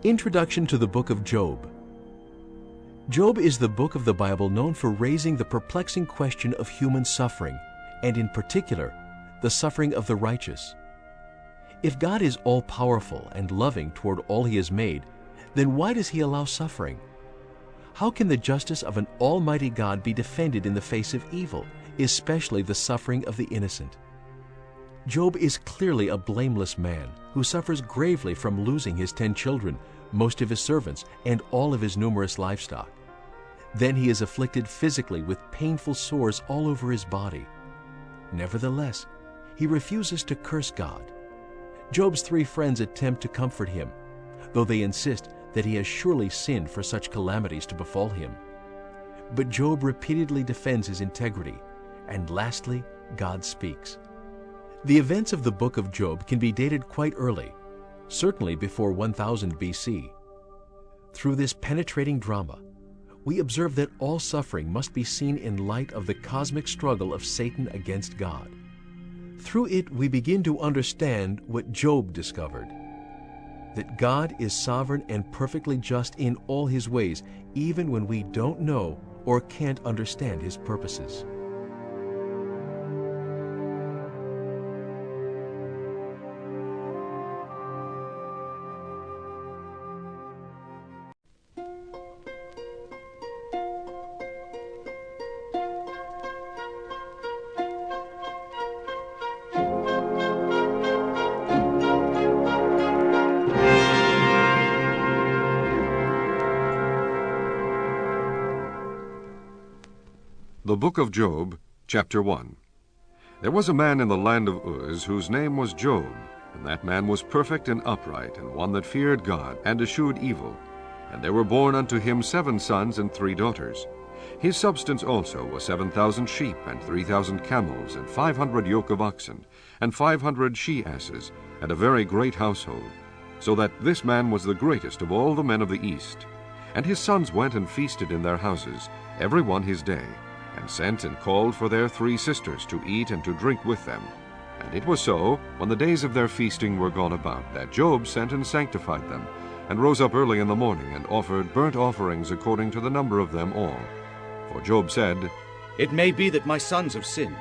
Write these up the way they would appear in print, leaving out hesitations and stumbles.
Introduction to the Book of Job. Job is the book of the Bible known for raising the perplexing question of human suffering, and in particular, the suffering of the righteous. If God is all-powerful and loving toward all He has made, then why does He allow suffering? How can the justice of an almighty God be defended in the face of evil, especially the suffering of the innocent? Job is clearly a blameless man who suffers gravely from losing his 10 children, most of his servants, and all of his numerous livestock. Then he is afflicted physically with painful sores all over his body. Nevertheless, he refuses to curse God. Job's 3 friends attempt to comfort him, though they insist that he has surely sinned for such calamities to befall him. But Job repeatedly defends his integrity, and lastly, God speaks. The events of the book of Job can be dated quite early, certainly before 1000 BC. Through this penetrating drama, we observe that all suffering must be seen in light of the cosmic struggle of Satan against God. Through it, we begin to understand what Job discovered, that God is sovereign and perfectly just in all His ways, even when we don't know or can't understand His purposes. The Book of Job, Chapter 1. There was a man in the land of Uz whose name was Job, and that man was perfect and upright, and one that feared God, and eschewed evil. And there were born unto him 7 sons and 3 daughters. His substance also was 7,000 sheep, and 3,000 camels, and 500 yoke of oxen, and 500 she-asses, and a very great household, so that this man was the greatest of all the men of the east. And his sons went and feasted in their houses, every one his day, and sent and called for their 3 sisters to eat and to drink with them. And it was so, when the days of their feasting were gone about, that Job sent and sanctified them, and rose up early in the morning, and offered burnt offerings according to the number of them all. For Job said, It may be that my sons have sinned,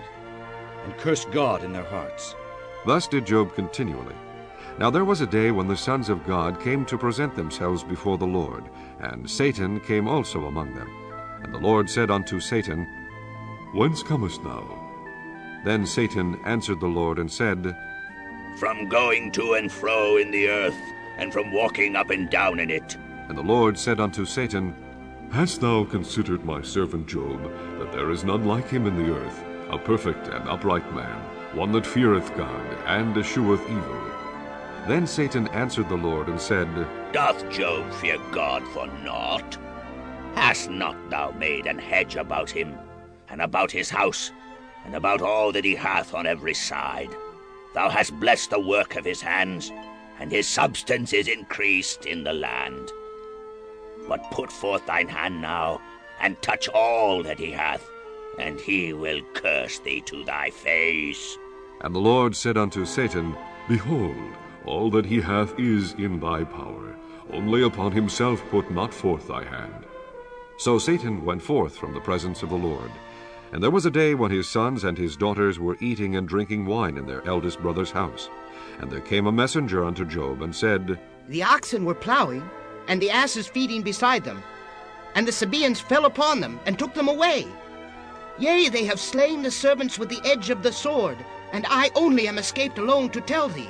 and cursed God in their hearts. Thus did Job continually. Now there was a day when the sons of God came to present themselves before the Lord, and Satan came also among them. And the Lord said unto Satan, Whence comest thou? Then Satan answered the Lord and said, From going to and fro in the earth, and from walking up and down in it. And the Lord said unto Satan, Hast thou considered my servant Job, that there is none like him in the earth, a perfect and upright man, one that feareth God, and escheweth evil? Then Satan answered the Lord and said, Doth Job fear God for naught? Hast not thou made an hedge about him, and about his house, and about all that he hath on every side? Thou hast blessed the work of his hands, and his substance is increased in the land. But put forth thine hand now, and touch all that he hath, and he will curse thee to thy face. And the Lord said unto Satan, Behold, all that he hath is in thy power. Only upon himself put not forth thy hand. So Satan went forth from the presence of the Lord. And there was a day when his sons and his daughters were eating and drinking wine in their eldest brother's house. And there came a messenger unto Job, and said, The oxen were plowing, and the asses feeding beside them. And the Sabaeans fell upon them, and took them away. Yea, they have slain the servants with the edge of the sword, and I only am escaped alone to tell thee.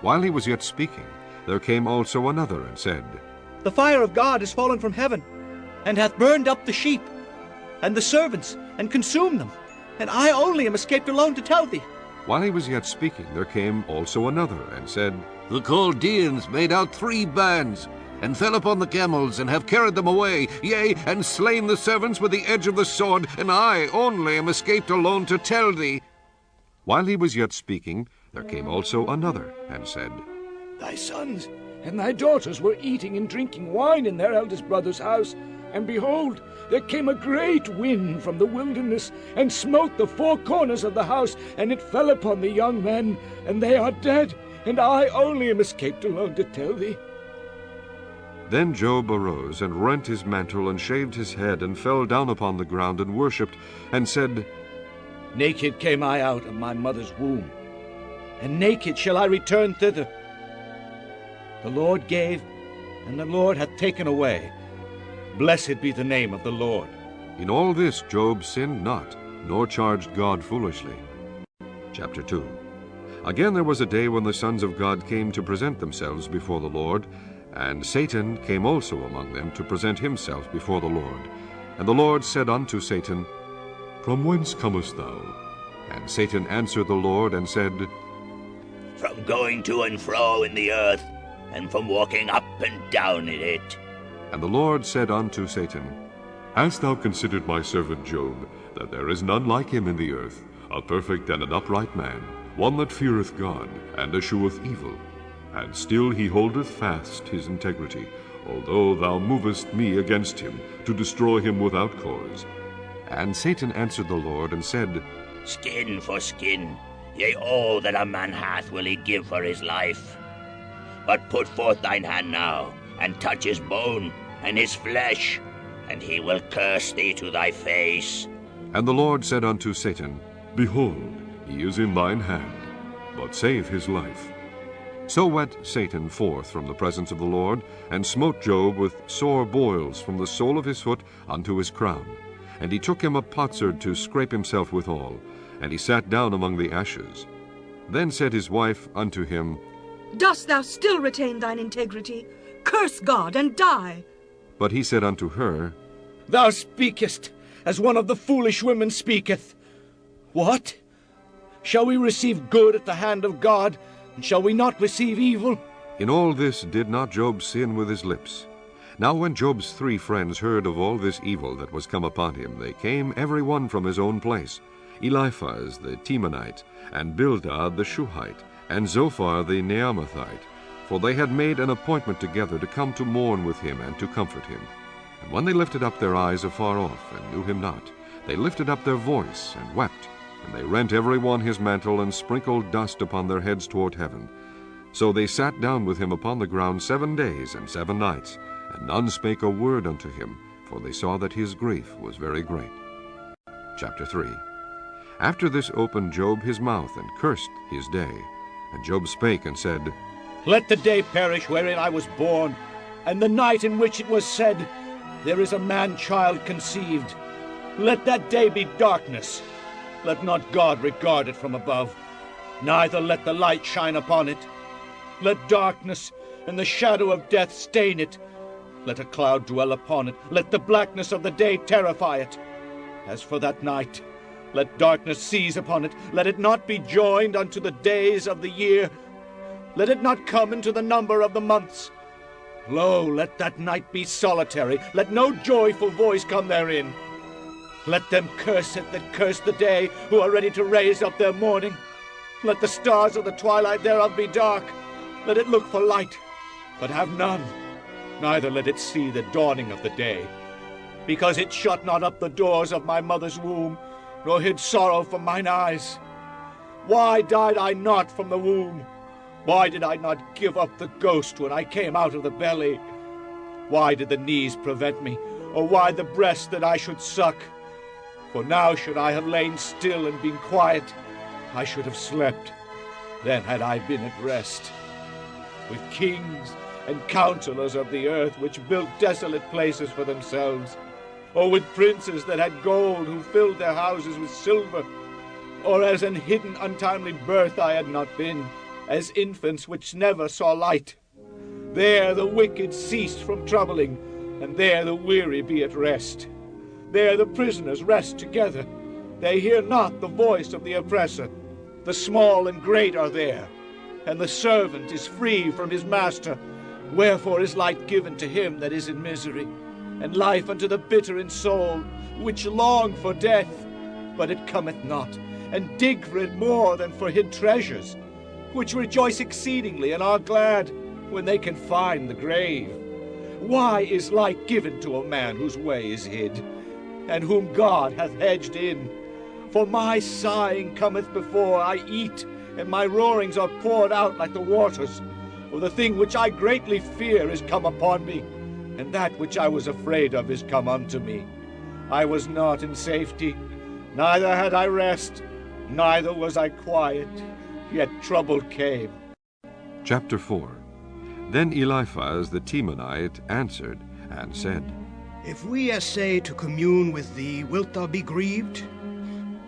While he was yet speaking, there came also another, and said, The fire of God is fallen from heaven, and hath burned up the sheep, and the servants, and consumed them, and I only am escaped alone to tell thee. While he was yet speaking, there came also another, and said, The Chaldeans made out 3 bands, and fell upon the camels, and have carried them away, yea, and slain the servants with the edge of the sword, and I only am escaped alone to tell thee. While he was yet speaking, there came also another, and said, Thy sons and thy daughters were eating and drinking wine in their eldest brother's house, and behold, there came a great wind from the wilderness, and smote the 4 corners of the house, and it fell upon the young men, and they are dead, and I only am escaped alone to tell thee. Then Job arose and rent his mantle and shaved his head and fell down upon the ground and worshipped and said, Naked came I out of my mother's womb, and naked shall I return thither. The Lord gave, and the Lord hath taken away. Blessed be the name of the Lord. In all this Job sinned not, nor charged God foolishly. Chapter 2. Again there was a day when the sons of God came to present themselves before the Lord, and Satan came also among them to present himself before the Lord. And the Lord said unto Satan, From whence comest thou? And Satan answered the Lord and said, From going to and fro in the earth, and from walking up and down in it. And the Lord said unto Satan, Hast thou considered my servant Job, that there is none like him in the earth, a perfect and an upright man, one that feareth God, and escheweth evil? And still he holdeth fast his integrity, although thou movest me against him, to destroy him without cause. And Satan answered the Lord, and said, Skin for skin, yea, all that a man hath will he give for his life. But put forth thine hand now, and touch his bone and his flesh, and he will curse thee to thy face. And the Lord said unto Satan, Behold, he is in thine hand, but save his life. So went Satan forth from the presence of the Lord, and smote Job with sore boils from the sole of his foot unto his crown. And he took him a potsherd to scrape himself withal, and he sat down among the ashes. Then said his wife unto him, Dost thou still retain thine integrity? Curse God and die. But he said unto her, Thou speakest as one of the foolish women speaketh. What? Shall we receive good at the hand of God, and shall we not receive evil? In all this did not Job sin with his lips. Now when Job's 3 friends heard of all this evil that was come upon him, they came every one from his own place, Eliphaz the Temanite, and Bildad the Shuhite, and Zophar the Naamathite, for they had made an appointment together to come to mourn with him and to comfort him. And when they lifted up their eyes afar off, and knew him not, they lifted up their voice, and wept, and they rent every one his mantle, and sprinkled dust upon their heads toward heaven. So they sat down with him upon the ground 7 days and 7 nights, and none spake a word unto him, for they saw that his grief was very great. Chapter 3. After this opened Job his mouth, and cursed his day. And Job spake and said, Let the day perish wherein I was born, and the night in which it was said, There is a man-child conceived. Let that day be darkness. Let not God regard it from above, neither let the light shine upon it. Let darkness and the shadow of death stain it. Let a cloud dwell upon it. Let the blackness of the day terrify it. As for that night, let darkness seize upon it. Let it not be joined unto the days of the year. Let it not come into the number of the months. Lo, let that night be solitary. Let no joyful voice come therein. Let them curse it that curse the day, who are ready to raise up their mourning. Let the stars of the twilight thereof be dark. Let it look for light, but have none. Neither let it see the dawning of the day. Because it shut not up the doors of my mother's womb, nor hid sorrow from mine eyes. Why died I not from the womb? Why did I not give up the ghost when I came out of the belly? Why did the knees prevent me, or why the breast that I should suck? For now should I have lain still and been quiet, I should have slept. Then had I been at rest. With kings and counselors of the earth, which built desolate places for themselves, or with princes that had gold, who filled their houses with silver, or as an hidden untimely birth I had not been, as infants which never saw light. There the wicked ceased from troubling, and there the weary be at rest. There the prisoners rest together. They hear not the voice of the oppressor. The small and great are there, and the servant is free from his master. Wherefore is light given to him that is in misery, and life unto the bitter in soul, which long for death, but it cometh not, and dig for it more than for hid treasures, which rejoice exceedingly and are glad when they can find the grave. Why is light given to a man whose way is hid, and whom God hath hedged in? For my sighing cometh before I eat, and my roarings are poured out like the waters. For the thing which I greatly fear is come upon me, and that which I was afraid of is come unto me. I was not in safety, neither had I rest, neither was I quiet, yet trouble came. Chapter 4. Then Eliphaz the Temanite answered and said, If we essay to commune with thee, wilt thou be grieved?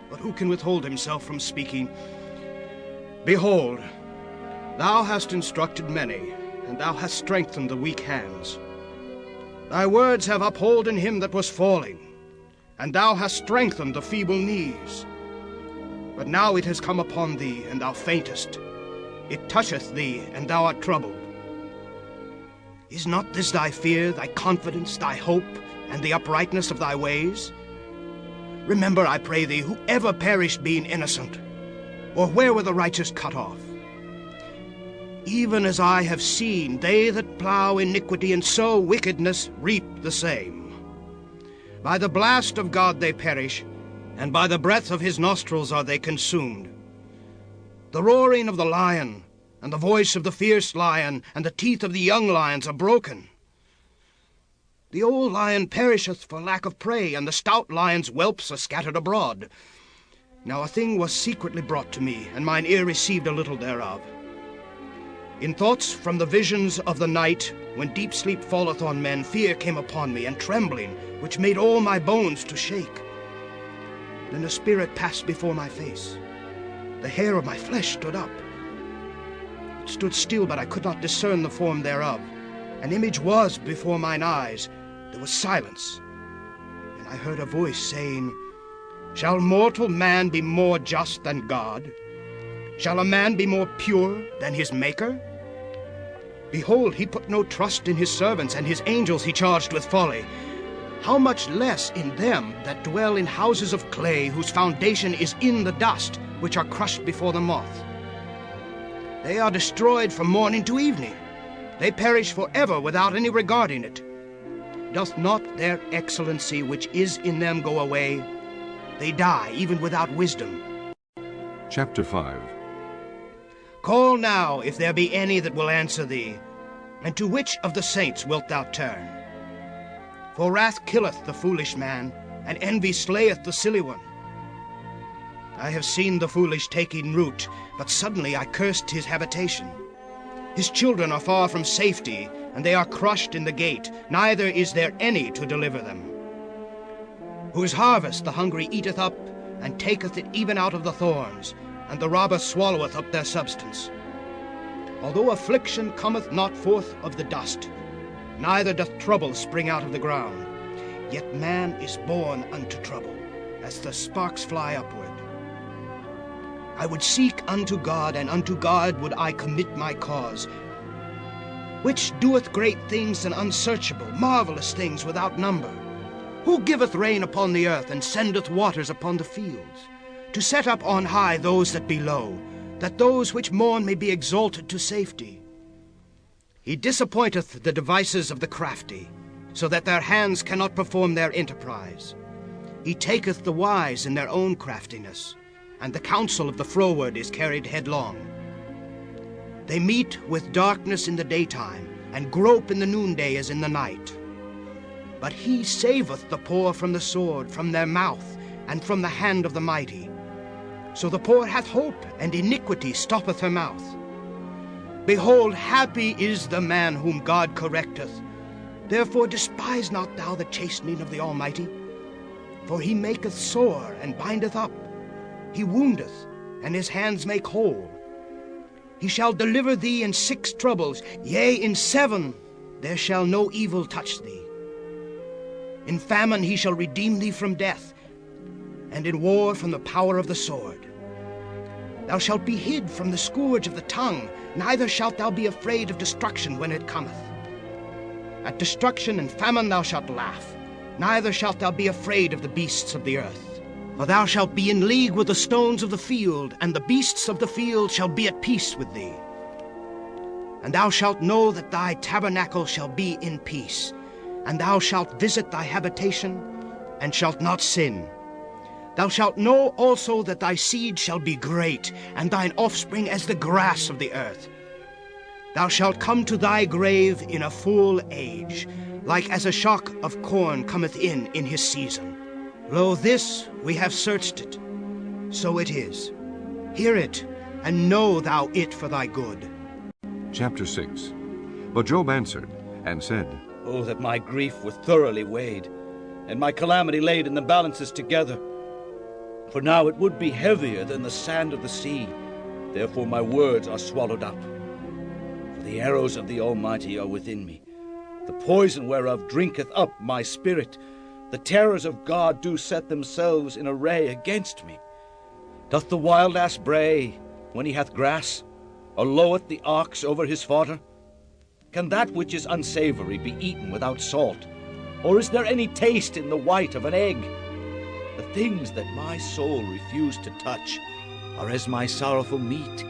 But who can withhold himself from speaking? Behold, thou hast instructed many, and thou hast strengthened the weak hands. Thy words have upholden him that was falling, and thou hast strengthened the feeble knees. But now it has come upon thee, and thou faintest. It toucheth thee, and thou art troubled. Is not this thy fear, thy confidence, thy hope, and the uprightness of thy ways? Remember, I pray thee, who ever perished being innocent, or where were the righteous cut off? Even as I have seen, they that plow iniquity and sow wickedness reap the same. By the blast of God they perish, and by the breath of his nostrils are they consumed. The roaring of the lion, and the voice of the fierce lion, and the teeth of the young lions are broken. The old lion perisheth for lack of prey, and the stout lion's whelps are scattered abroad. Now a thing was secretly brought to me, and mine ear received a little thereof. In thoughts from the visions of the night, when deep sleep falleth on men, fear came upon me, and trembling, which made all my bones to shake. Then a spirit passed before my face. The hair of my flesh stood up. It stood still, but I could not discern the form thereof. An image was before mine eyes. There was silence. And I heard a voice saying, Shall mortal man be more just than God? Shall a man be more pure than his Maker? Behold, he put no trust in his servants, and his angels he charged with folly. How much less in them that dwell in houses of clay, whose foundation is in the dust, which are crushed before the moth. They are destroyed from morning to evening. They perish forever without any regard in it. Doth not their excellency which is in them go away? They die even without wisdom. Chapter 5. Call now, if there be any that will answer thee, and to which of the saints wilt thou turn? For wrath killeth the foolish man, and envy slayeth the silly one. I have seen the foolish taking root, but suddenly I cursed his habitation. His children are far from safety, and they are crushed in the gate, neither is there any to deliver them. Whose harvest the hungry eateth up, and taketh it even out of the thorns, and the robber swalloweth up their substance. Although affliction cometh not forth of the dust, neither doth trouble spring out of the ground, yet man is born unto trouble, as the sparks fly upward. I would seek unto God, and unto God would I commit my cause, which doeth great things and unsearchable, marvelous things without number, who giveth rain upon the earth, and sendeth waters upon the fields, to set up on high those that be low, that those which mourn may be exalted to safety. He disappointeth the devices of the crafty, so that their hands cannot perform their enterprise. He taketh the wise in their own craftiness, and the counsel of the froward is carried headlong. They meet with darkness in the daytime, and grope in the noonday as in the night. But he saveth the poor from the sword, from their mouth, and from the hand of the mighty. So the poor hath hope, and iniquity stoppeth her mouth. Behold, happy is the man whom God correcteth. Therefore despise not thou the chastening of the Almighty. For he maketh sore, and bindeth up. He woundeth, and his hands make whole. He shall deliver thee in 6 troubles, yea, in 7 there shall no evil touch thee. In famine he shall redeem thee from death, and in war from the power of the sword. Thou shalt be hid from the scourge of the tongue, neither shalt thou be afraid of destruction when it cometh. At destruction and famine thou shalt laugh, neither shalt thou be afraid of the beasts of the earth. For thou shalt be in league with the stones of the field, and the beasts of the field shall be at peace with thee. And thou shalt know that thy tabernacle shall be in peace, and thou shalt visit thy habitation, and shalt not sin. Thou shalt know also that thy seed shall be great, and thine offspring as the grass of the earth. thou shalt come to thy grave in a full age, like as a shock of corn cometh in his season. Lo, this we have searched it, so it is. Hear it, and know thou it for thy good. Chapter 6. But Job answered and said, Oh, that my grief were thoroughly weighed, and my calamity laid in the balances together. For now it would be heavier than the sand of the sea. Therefore my words are swallowed up. For the arrows of the Almighty are within me. The poison whereof drinketh up my spirit. The terrors of God do set themselves in array against me. Doth the wild ass bray when he hath grass, or loweth the ox over his fodder? Can that which is unsavory be eaten without salt? Or is there any taste in the white of an egg? The things that my soul refused to touch are as my sorrowful meat.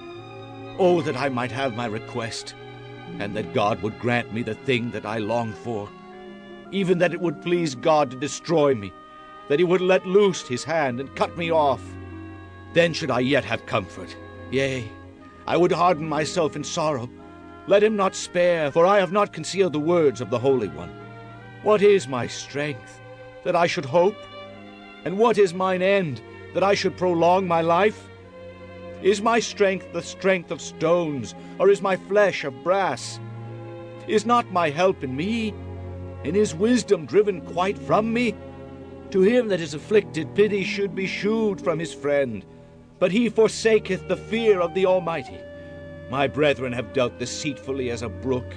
Oh, that I might have my request, and that God would grant me the thing that I long for. Even that it would please God to destroy me, that he would let loose his hand and cut me off. Then should I yet have comfort. Yea, I would harden myself in sorrow. Let him not spare, for I have not concealed the words of the Holy One. What is my strength, that I should hope? And what is mine end, that I should prolong my life? Is my strength the strength of stones, or is my flesh of brass? Is not my help in me, and is wisdom driven quite from me? To him that is afflicted pity should be shewed from his friend, but he forsaketh the fear of the Almighty. My brethren have dealt deceitfully as a brook,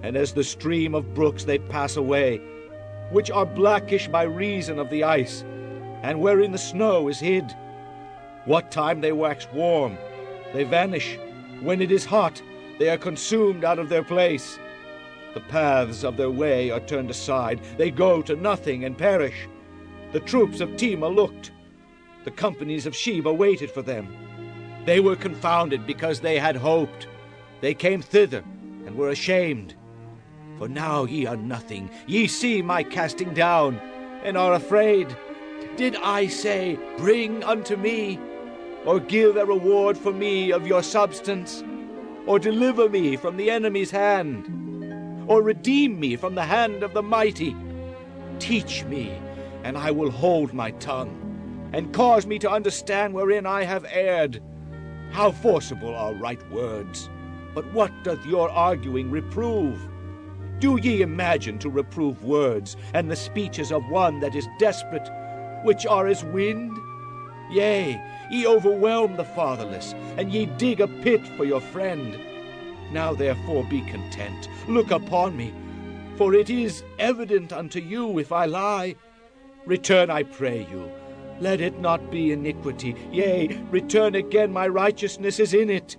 and as the stream of brooks they pass away, which are blackish by reason of the ice, and wherein the snow is hid. What time they wax warm, they vanish. When it is hot, they are consumed out of their place. The paths of their way are turned aside. They go to nothing and perish. The troops of Tema looked. The companies of Sheba waited for them. They were confounded because they had hoped. They came thither and were ashamed. For now ye are nothing. Ye see my casting down, and are afraid. Did I say, Bring unto me, or give a reward for me of your substance, or deliver me from the enemy's hand, or redeem me from the hand of the mighty? Teach me, and I will hold my tongue, and cause me to understand wherein I have erred. How forcible are right words! But what doth your arguing reprove? Do ye imagine to reprove words, and the speeches of one that is desperate, which are as wind? Yea, ye overwhelm the fatherless, and ye dig a pit for your friend. Now therefore be content, look upon me, for it is evident unto you if I lie. Return, I pray you, let it not be iniquity. Yea, return again, my righteousness is in it.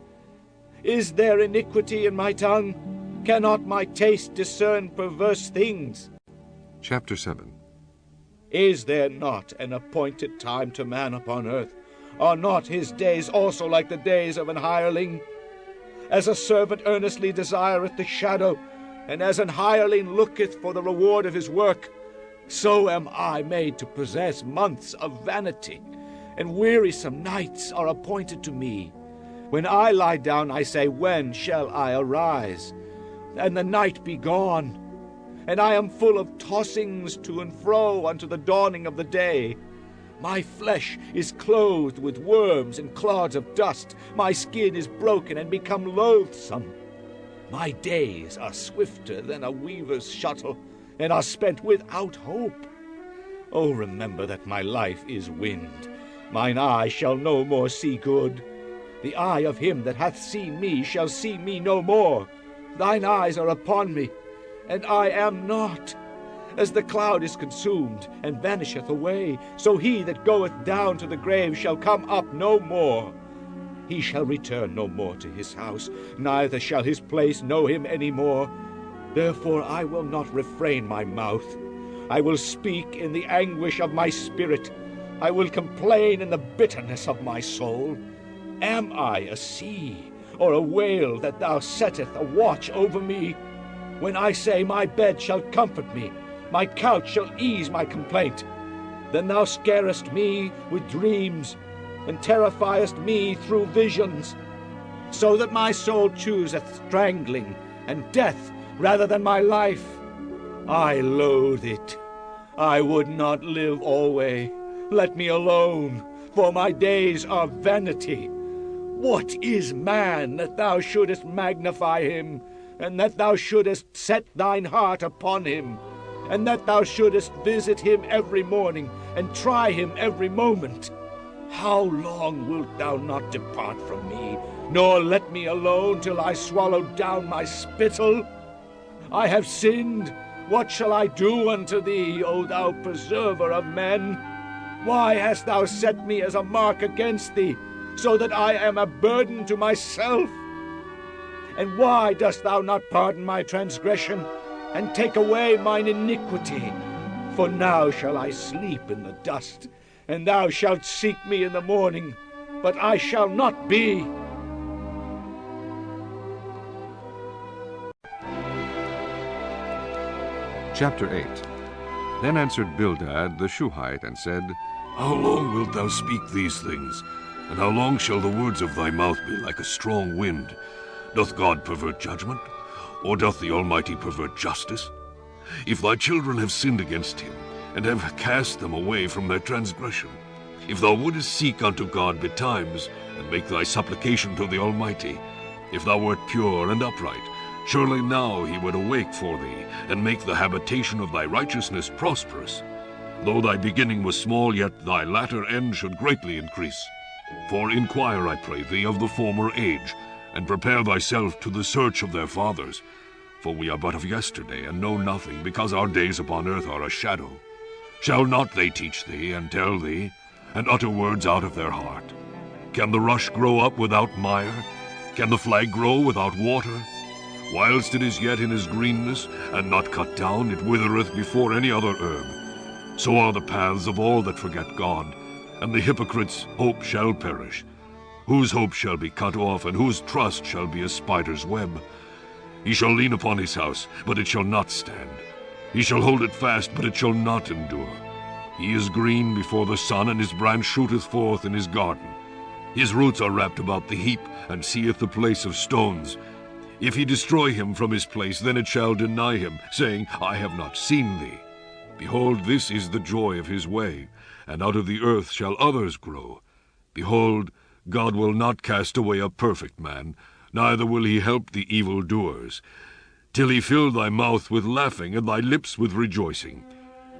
Is there iniquity in my tongue? Cannot my taste discern perverse things? Chapter 7. Is there not an appointed time to man upon earth? Are not his days also like the days of an hireling? As a servant earnestly desireth the shadow, and as an hireling looketh for the reward of his work, so am I made to possess months of vanity, and wearisome nights are appointed to me. When I lie down, I say, When shall I arise? And the night be gone, and I am full of tossings to and fro unto the dawning of the day. My flesh is clothed with worms and clods of dust. My skin is broken and become loathsome. My days are swifter than a weaver's shuttle, and are spent without hope. Oh, remember that my life is wind. Mine eye shall no more see good. The eye of him that hath seen me shall see me no more. Thine eyes are upon me, and I am not. As the cloud is consumed, and vanisheth away, so he that goeth down to the grave shall come up no more. He shall return no more to his house, neither shall his place know him any more. Therefore I will not refrain my mouth. I will speak in the anguish of my spirit. I will complain in the bitterness of my soul. Am I a sea, or a whale, that thou settest a watch over me? When I say, My bed shall comfort me, my couch shall ease my complaint, then thou scarest me with dreams, and terrifiest me through visions. so that my soul chooseth strangling and death rather than my life. I loathe it. I would not live alway. Let me alone, for my days are vanity. What is man that thou shouldest magnify him, and that thou shouldest set thine heart upon him, and that thou shouldest visit him every morning, and try him every moment? How long wilt thou not depart from me, nor let me alone till I swallow down my spittle? I have sinned. What shall I do unto thee, O thou preserver of men? Why hast thou set me as a mark against thee, so that I am a burden to myself? And why dost thou not pardon my transgression, and take away mine iniquity? For now shall I sleep in the dust, and thou shalt seek me in the morning, but I shall not be. Chapter 8. Then answered Bildad the Shuhite, and said, How long wilt thou speak these things? And how long shall the words of thy mouth be like a strong wind? Doth God pervert judgment? Or doth the Almighty pervert justice? If thy children have sinned against him, and have cast them away from their transgression, if thou wouldest seek unto God betimes, and make thy supplication to the Almighty, if thou wert pure and upright, surely now he would awake for thee, and make the habitation of thy righteousness prosperous. Though thy beginning was small, yet thy latter end should greatly increase. For inquire, I pray thee, of the former age, and prepare thyself to the search of their fathers. For we are but of yesterday, and know nothing, because our days upon earth are a shadow. Shall not they teach thee, and tell thee, and utter words out of their heart? Can the rush grow up without mire? Can the flag grow without water? Whilst it is yet in his greenness, and not cut down, it withereth before any other herb. So are the paths of all that forget God, and the hypocrite's hope shall perish. Whose hope shall be cut off, and whose trust shall be a spider's web? He shall lean upon his house, but it shall not stand. He shall hold it fast, but it shall not endure. He is green before the sun, and his branch shooteth forth in his garden. His roots are wrapped about the heap, and seeth the place of stones. If he destroy him from his place, then it shall deny him, saying, I have not seen thee. Behold, this is the joy of his way, and out of the earth shall others grow. Behold, God will not cast away a perfect man, neither will he help the evildoers, till he fill thy mouth with laughing, and thy lips with rejoicing.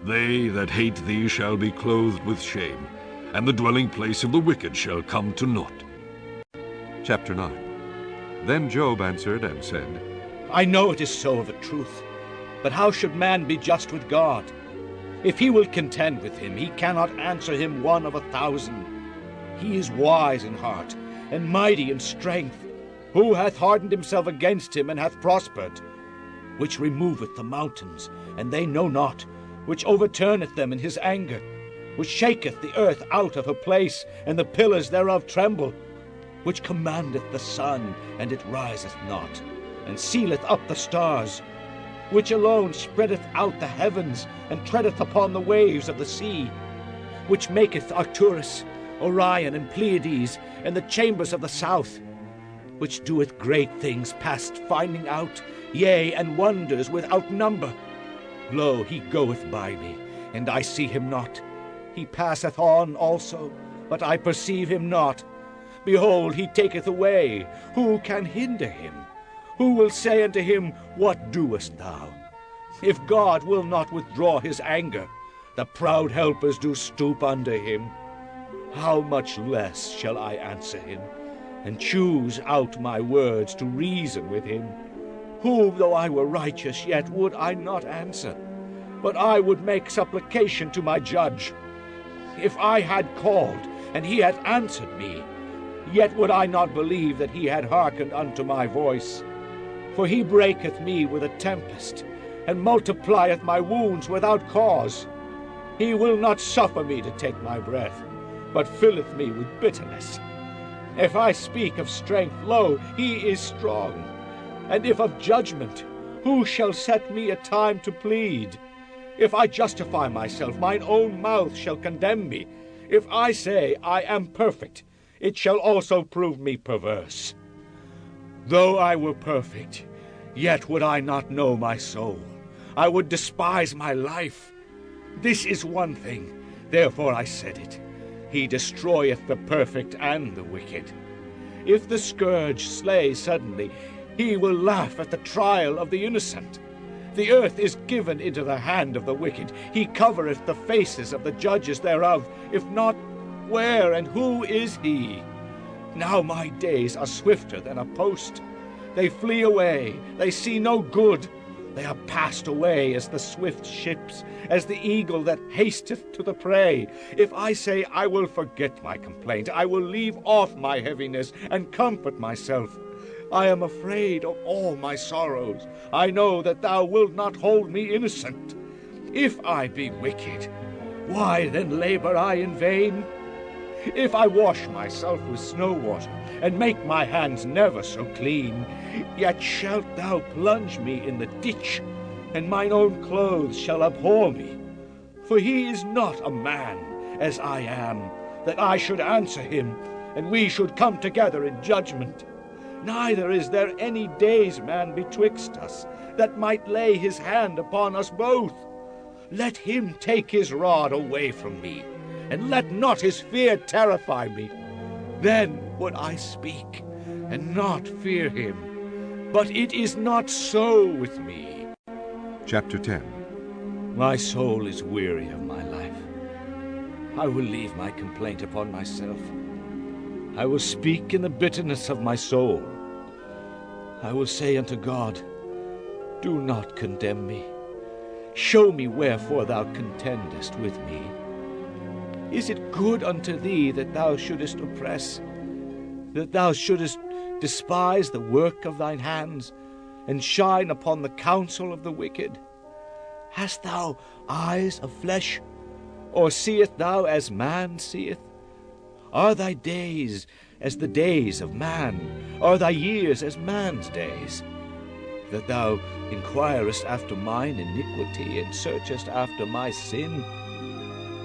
They that hate thee shall be clothed with shame, and the dwelling place of the wicked shall come to naught. Chapter 9. Then Job answered and said, I know it is so of a truth, but how should man be just with God? If he will contend with him, he cannot answer him 1 of 1,000. He is wise in heart, and mighty in strength. Who hath hardened himself against him, and hath prospered? Which removeth the mountains, and they know not, which overturneth them in his anger, which shaketh the earth out of her place, and the pillars thereof tremble, which commandeth the sun, and it riseth not, and sealeth up the stars, which alone spreadeth out the heavens, and treadeth upon the waves of the sea, which maketh Arcturus, Orion, and Pleiades, and the chambers of the south, which doeth great things past finding out, yea, and wonders without number. Lo, he goeth by me, and I see him not. He passeth on also, but I perceive him not. Behold, he taketh away. Who can hinder him? Who will say unto him, What doest thou? If God will not withdraw his anger, the proud helpers do stoop under him. How much less shall I answer him, and choose out my words to reason with him? Who, though I were righteous, yet would I not answer, but I would make supplication to my judge. If I had called, and he had answered me, yet would I not believe that he had hearkened unto my voice. For he breaketh me with a tempest, and multiplieth my wounds without cause. He will not suffer me to take my breath, but filleth me with bitterness. If I speak of strength, lo, he is strong. And if of judgment, who shall set me a time to plead? If I justify myself, mine own mouth shall condemn me. If I say, I am perfect, it shall also prove me perverse. Though I were perfect, yet would I not know my soul. I would despise my life. This is one thing, therefore I said it. He destroyeth the perfect and the wicked. If the scourge slay suddenly, he will laugh at the trial of the innocent. The earth is given into the hand of the wicked. He covereth the faces of the judges thereof. If not, where and who is he? Now my days are swifter than a post. They flee away, they see no good. They are passed away as the swift ships, as the eagle that hasteth to the prey. If I say I will forget my complaint, I will leave off my heaviness and comfort myself. I am afraid of all my sorrows. I know that thou wilt not hold me innocent. If I be wicked, why then labor I in vain? If I wash myself with snow water, and make my hands never so clean, yet shalt thou plunge me in the ditch, and mine own clothes shall abhor me. For he is not a man, as I am, that I should answer him, and we should come together in judgment. Neither is there any daysman betwixt us, that might lay his hand upon us both. Let him take his rod away from me, and let not his fear terrify me. Then would I speak, and not fear him. But it is not so with me. Chapter 10. My soul is weary of my life. I will leave my complaint upon myself. I will speak in the bitterness of my soul. I will say unto God, do not condemn me. Show me wherefore thou contendest with me. Is it good unto thee that thou shouldest oppress, that thou shouldest despise the work of thine hands, and shine upon the counsel of the wicked? Hast thou eyes of flesh, or seest thou as man seeth? Are thy days as the days of man? Are thy years as man's days? That thou inquirest after mine iniquity, and searchest after my sin?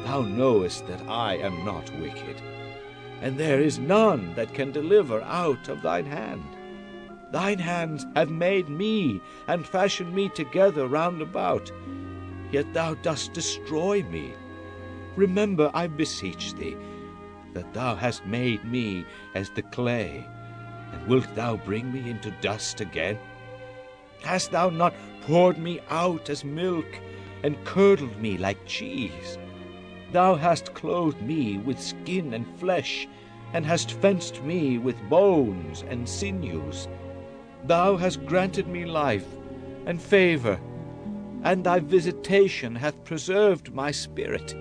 Thou knowest that I am not wicked, and there is none that can deliver out of thine hand. Thine hands have made me, and fashioned me together round about, yet thou dost destroy me. Remember, I beseech thee, that thou hast made me as the clay, and wilt thou bring me into dust again? Hast thou not poured me out as milk, and curdled me like cheese? Thou hast clothed me with skin and flesh, and hast fenced me with bones and sinews. Thou hast granted me life and favor, and thy visitation hath preserved my spirit.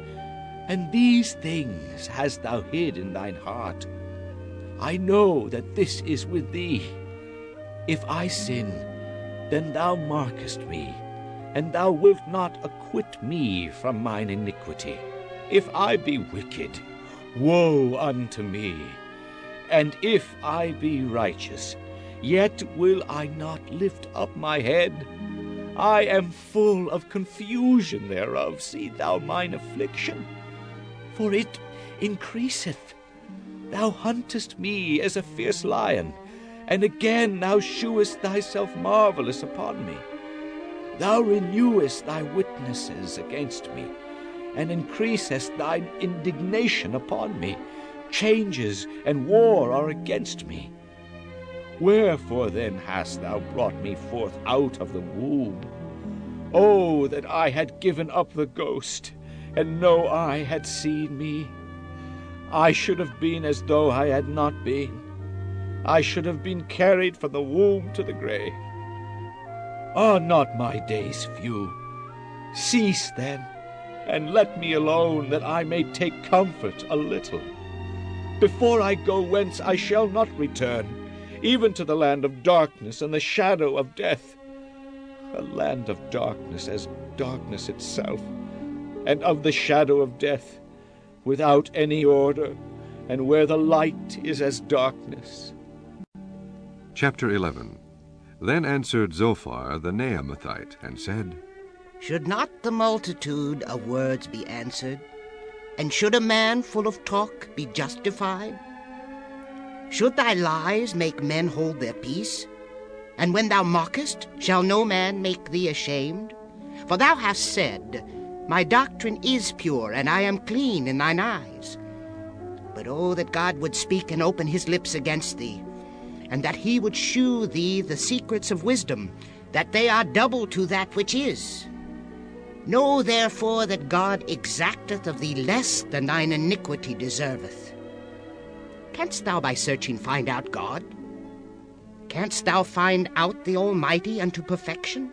And these things hast thou hid in thine heart. I know that this is with thee. If I sin, then thou markest me, and thou wilt not acquit me from mine iniquity. If I be wicked, woe unto me. And if I be righteous, yet will I not lift up my head. I am full of confusion thereof. See thou mine affliction, for it increaseth. Thou huntest me as a fierce lion, and again thou shewest thyself marvelous upon me. Thou renewest thy witnesses against me, and increasest thine indignation upon me. Changes and war are against me. Wherefore then hast thou brought me forth out of the womb? Oh, that I had given up the ghost, and no eye had seen me. I should have been as though I had not been. I should have been carried from the womb to the grave. Are not my days few? Cease then, and let me alone, that I may take comfort a little. Before I go whence I shall not return, even to the land of darkness and the shadow of death. A land of darkness as darkness itself, and of the shadow of death, without any order, and where the light is as darkness. Chapter 11. Then answered Zophar the Naamathite, and said, Should not the multitude of words be answered? And should a man full of talk be justified? Should thy lies make men hold their peace? And when thou mockest, shall no man make thee ashamed? For thou hast said, My doctrine is pure, and I am clean in thine eyes. But oh, that God would speak and open his lips against thee, and that he would shew thee the secrets of wisdom, that they are double to that which is. Know therefore that God exacteth of thee less than thine iniquity deserveth. Canst thou by searching find out God? Canst thou find out the Almighty unto perfection?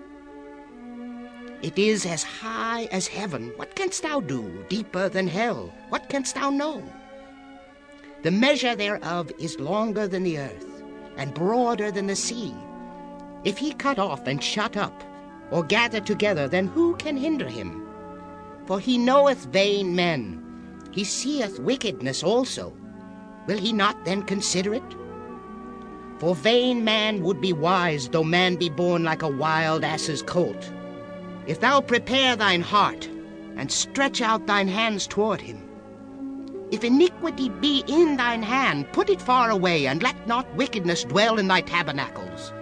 It is as high as heaven. What canst thou do? Deeper than hell. What canst thou know? The measure thereof is longer than the earth, and broader than the sea. If he cut off and shut up, or gather together, then who can hinder him? For he knoweth vain men. He seeth wickedness also. Will he not then consider it? For vain man would be wise, though man be born like a wild ass's colt. If thou prepare thine heart, and stretch out thine hands toward him, if iniquity be in thine hand, put it far away, and let not wickedness dwell in thy tabernacles.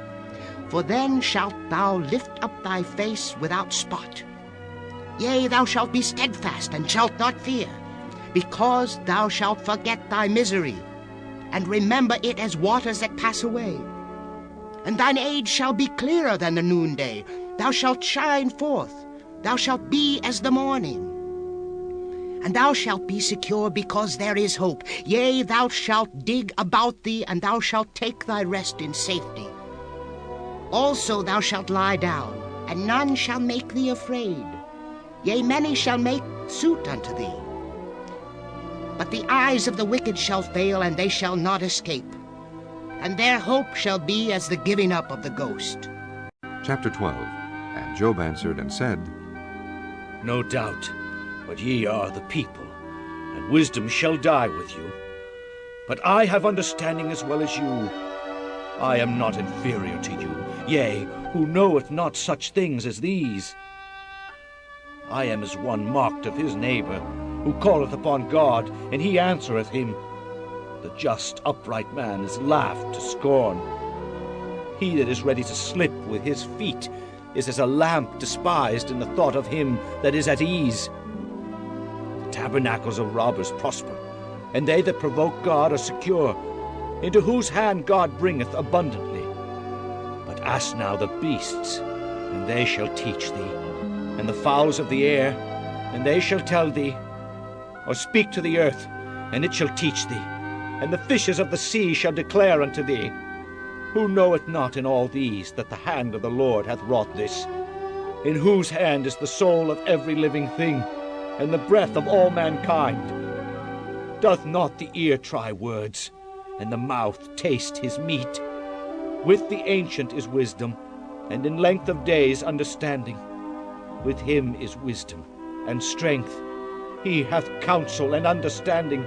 For then shalt thou lift up thy face without spot. Yea, thou shalt be steadfast, and shalt not fear, because thou shalt forget thy misery, and remember it as waters that pass away. And thine age shall be clearer than the noonday. Thou shalt shine forth. Thou shalt be as the morning. And thou shalt be secure, because there is hope. Yea, thou shalt dig about thee, and thou shalt take thy rest in safety. Also thou shalt lie down, and none shall make thee afraid. Yea, many shall make suit unto thee. But the eyes of the wicked shall fail, and they shall not escape. And their hope shall be as the giving up of the ghost. Chapter 12. And Job answered and said, No doubt, but ye are the people, and wisdom shall die with you. But I have understanding as well as you. I am not inferior to you, yea, who knoweth not such things as these. I am as one mocked of his neighbor, who calleth upon God, and he answereth him. The just, upright man is laughed to scorn. He that is ready to slip with his feet is as a lamp despised in the thought of him that is at ease. The tabernacles of robbers prosper, and they that provoke God are secure, into whose hand God bringeth abundantly. But ask now the beasts, and they shall teach thee, and the fowls of the air, and they shall tell thee. Or speak to the earth, and it shall teach thee, and the fishes of the sea shall declare unto thee. Who knoweth not in all these that the hand of the Lord hath wrought this? In whose hand is the soul of every living thing, and the breath of all mankind? Doth not the ear try words, and the mouth taste his meat? With the ancient is wisdom, and in length of days understanding. With him is wisdom and strength. He hath counsel and understanding.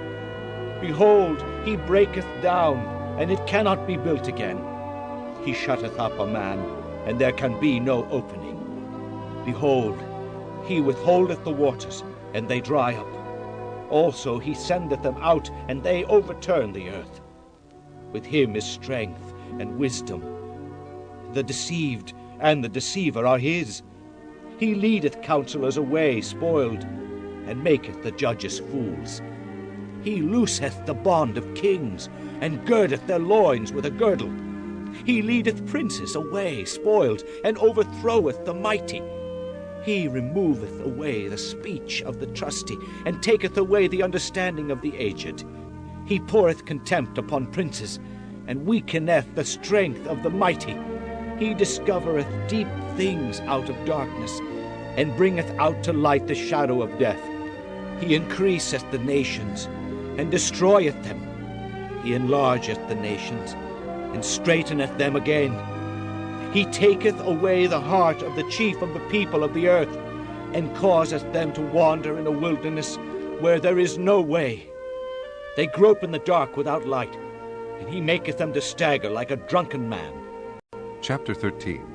Behold, he breaketh down, and it cannot be built again. He shutteth up a man, and there can be no opening. Behold, he withholdeth the waters, and they dry up. Also he sendeth them out, and they overturn the earth. With him is strength and wisdom. The deceived and the deceiver are his. He leadeth counselors away spoiled, and maketh the judges fools. He looseth the bond of kings, and girdeth their loins with a girdle. He leadeth princes away spoiled, and overthroweth the mighty. He removeth away the speech of the trusty, and taketh away the understanding of the aged. He poureth contempt upon princes, and weakeneth the strength of the mighty. He discovereth deep things out of darkness, and bringeth out to light the shadow of death. He increaseth the nations, and destroyeth them. He enlargeth the nations, and straiteneth them again. He taketh away the heart of the chief of the people of the earth, and causeth them to wander in a wilderness where there is no way. They grope in the dark without light, and he maketh them to stagger like a drunken man. Chapter 13.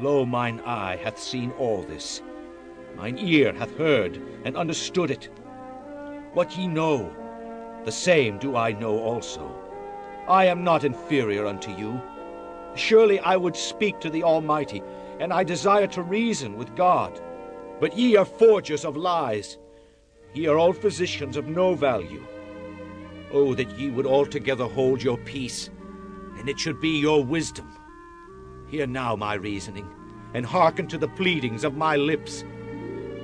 Lo, mine eye hath seen all this. Mine ear hath heard and understood it. What ye know, the same do I know also. I am not inferior unto you. Surely I would speak to the Almighty, and I desire to reason with God. But ye are forgers of lies. Ye are all physicians of no value. Oh, that ye would altogether hold your peace, and it should be your wisdom. Hear now my reasoning, and hearken to the pleadings of my lips.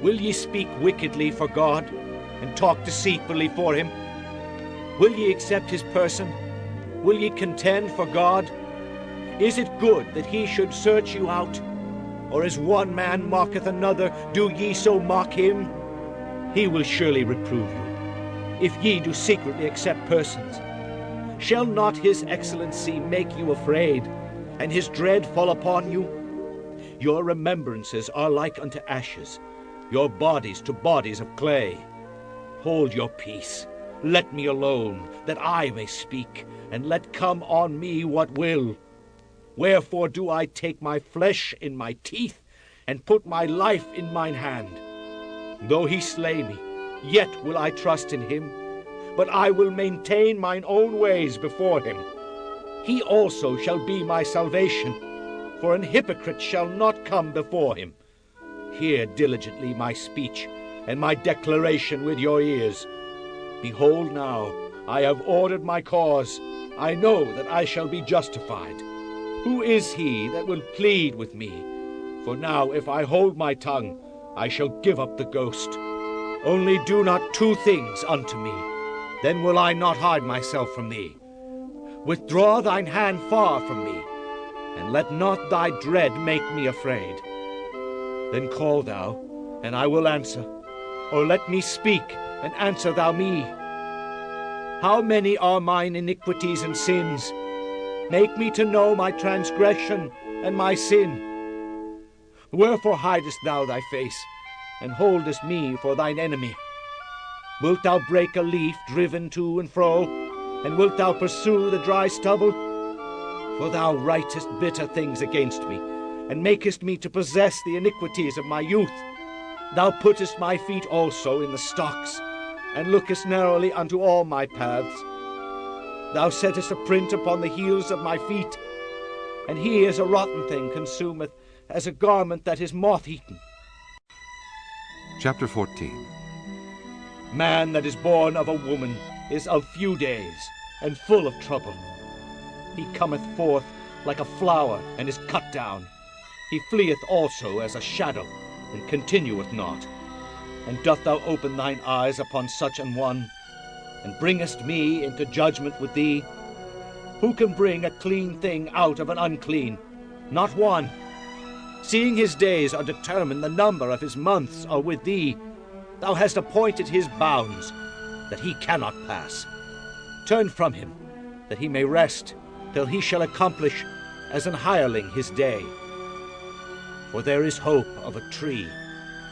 Will ye speak wickedly for God, and talk deceitfully for him? Will ye accept his person? Will ye contend for God? Is it good that he should search you out? Or as one man mocketh another, do ye so mock him? He will surely reprove you, if ye do secretly accept persons. Shall not his excellency make you afraid, and his dread fall upon you? Your remembrances are like unto ashes, your bodies to bodies of clay. Hold your peace, let me alone, that I may speak, and let come on me what will. Wherefore do I take my flesh in my teeth, and put my life in mine hand? Though he slay me, yet will I trust in him, but I will maintain mine own ways before him. He also shall be my salvation, for an hypocrite shall not come before him. Hear diligently my speech, and my declaration with your ears. Behold now, I have ordered my cause. I know that I shall be justified. Who is he that will plead with me? For now, if I hold my tongue, I shall give up the ghost. Only do not two things unto me, then will I not hide myself from thee. Withdraw thine hand far from me, and let not thy dread make me afraid. Then call thou, and I will answer, or let me speak, and answer thou me. How many are mine iniquities and sins? Make me to know my transgression and my sin. Wherefore hidest thou thy face, and holdest me for thine enemy? Wilt thou break a leaf driven to and fro, and wilt thou pursue the dry stubble? For thou writest bitter things against me, and makest me to possess the iniquities of my youth. Thou puttest my feet also in the stocks, and lookest narrowly unto all my paths. Thou settest a print upon the heels of my feet, and he as a rotten thing consumeth, as a garment that is moth-eaten. Chapter 14. Man that is born of a woman is of few days, and full of trouble. He cometh forth like a flower, and is cut down. He fleeth also as a shadow, and continueth not. And doth thou open thine eyes upon such an one, and bringest me into judgment with thee? Who can bring a clean thing out of an unclean? Not one. Seeing his days are determined, the number of his months are with thee. Thou hast appointed his bounds, that he cannot pass. Turn from him, that he may rest, till he shall accomplish as an hireling his day. For there is hope of a tree,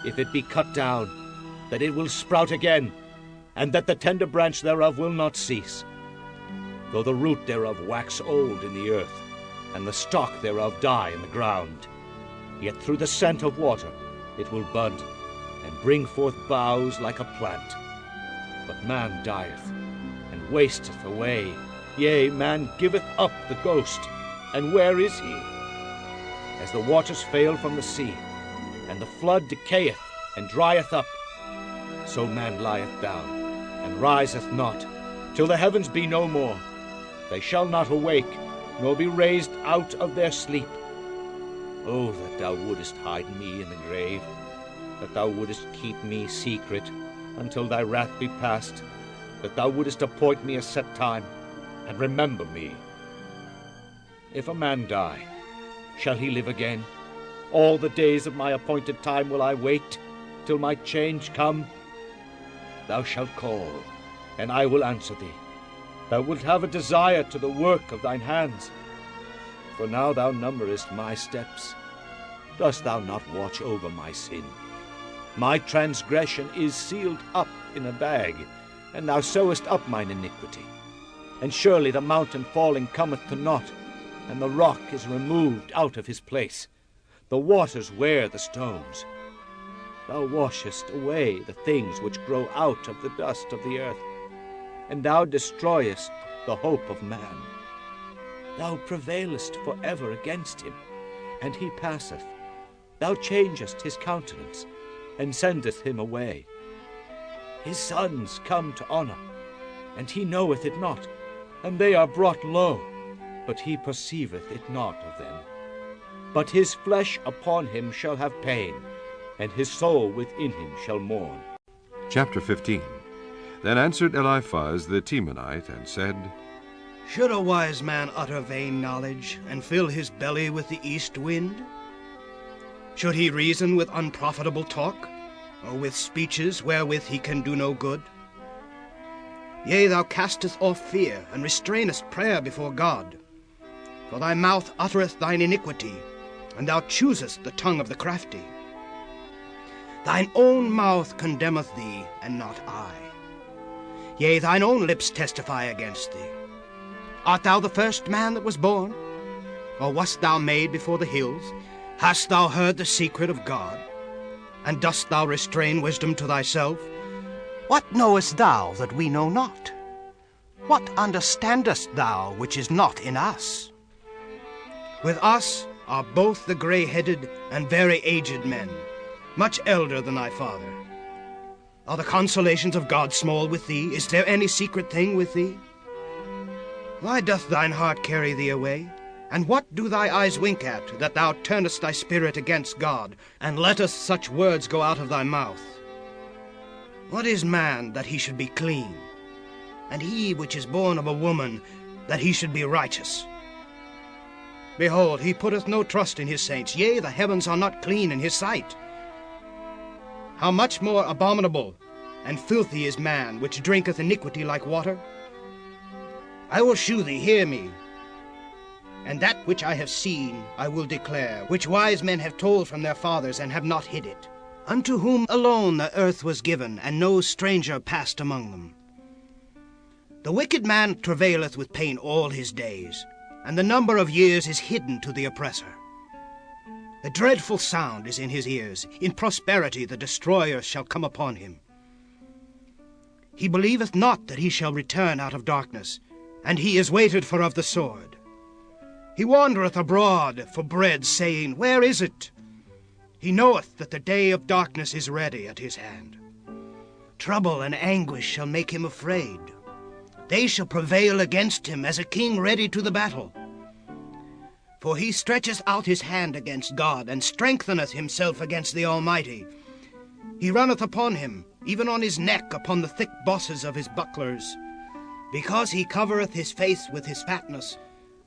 if it be cut down, that it will sprout again, and that the tender branch thereof will not cease. Though the root thereof wax old in the earth, and the stalk thereof die in the ground, yet through the scent of water it will bud, and bring forth boughs like a plant. But man dieth, and wasteth away. Yea, man giveth up the ghost, and where is he? As the waters fail from the sea, and the flood decayeth and drieth up, so man lieth down, and riseth not, till the heavens be no more. They shall not awake, nor be raised out of their sleep. Oh, that thou wouldest hide me in the grave, that thou wouldest keep me secret until thy wrath be past, that thou wouldest appoint me a set time, and remember me. If a man die, shall he live again? All the days of my appointed time will I wait, till my change come. Thou shalt call, and I will answer thee. Thou wilt have a desire to the work of thine hands. For now thou numberest my steps. Dost thou not watch over my sin? My transgression is sealed up in a bag, and thou sewest up mine iniquity. And surely the mountain falling cometh to naught, and the rock is removed out of his place. The waters wear the stones. Thou washest away the things which grow out of the dust of the earth, and thou destroyest the hope of man. Thou prevailest for ever against him, and he passeth. Thou changest his countenance, and sendeth him away. His sons come to honor, and he knoweth it not, and they are brought low, but he perceiveth it not of them. But his flesh upon him shall have pain, and his soul within him shall mourn. Chapter 15. Then answered Eliphaz the Temanite, and said, Should a wise man utter vain knowledge, and fill his belly with the east wind? Should he reason with unprofitable talk, or with speeches wherewith he can do no good? Yea, thou castest off fear, and restrainest prayer before God. For thy mouth uttereth thine iniquity, and thou choosest the tongue of the crafty. Thine own mouth condemneth thee, and not I. Yea, thine own lips testify against thee. Art thou the first man that was born? Or wast thou made before the hills? Hast thou heard the secret of God? And dost thou restrain wisdom to thyself? What knowest thou that we know not? What understandest thou which is not in us? With us are both the gray-headed and very aged men, much elder than thy father. Are the consolations of God small with thee? Is there any secret thing with thee? Why doth thine heart carry thee away? And what do thy eyes wink at, that thou turnest thy spirit against God, and lettest such words go out of thy mouth? What is man, that he should be clean? And he which is born of a woman, that he should be righteous? Behold, he putteth no trust in his saints. Yea, the heavens are not clean in his sight. How much more abominable and filthy is man, which drinketh iniquity like water? I will shew thee, hear me. And that which I have seen I will declare, which wise men have told from their fathers, and have not hid it, unto whom alone the earth was given, and no stranger passed among them. The wicked man travaileth with pain all his days, and the number of years is hidden to the oppressor. A dreadful sound is in his ears. In prosperity the destroyer shall come upon him. He believeth not that he shall return out of darkness, and he is waited for of the sword. He wandereth abroad for bread, saying, Where is it? He knoweth that the day of darkness is ready at his hand. Trouble and anguish shall make him afraid. They shall prevail against him as a king ready to the battle. For he stretcheth out his hand against God, and strengtheneth himself against the Almighty. He runneth upon him, even on his neck, upon the thick bosses of his bucklers. Because he covereth his face with his fatness,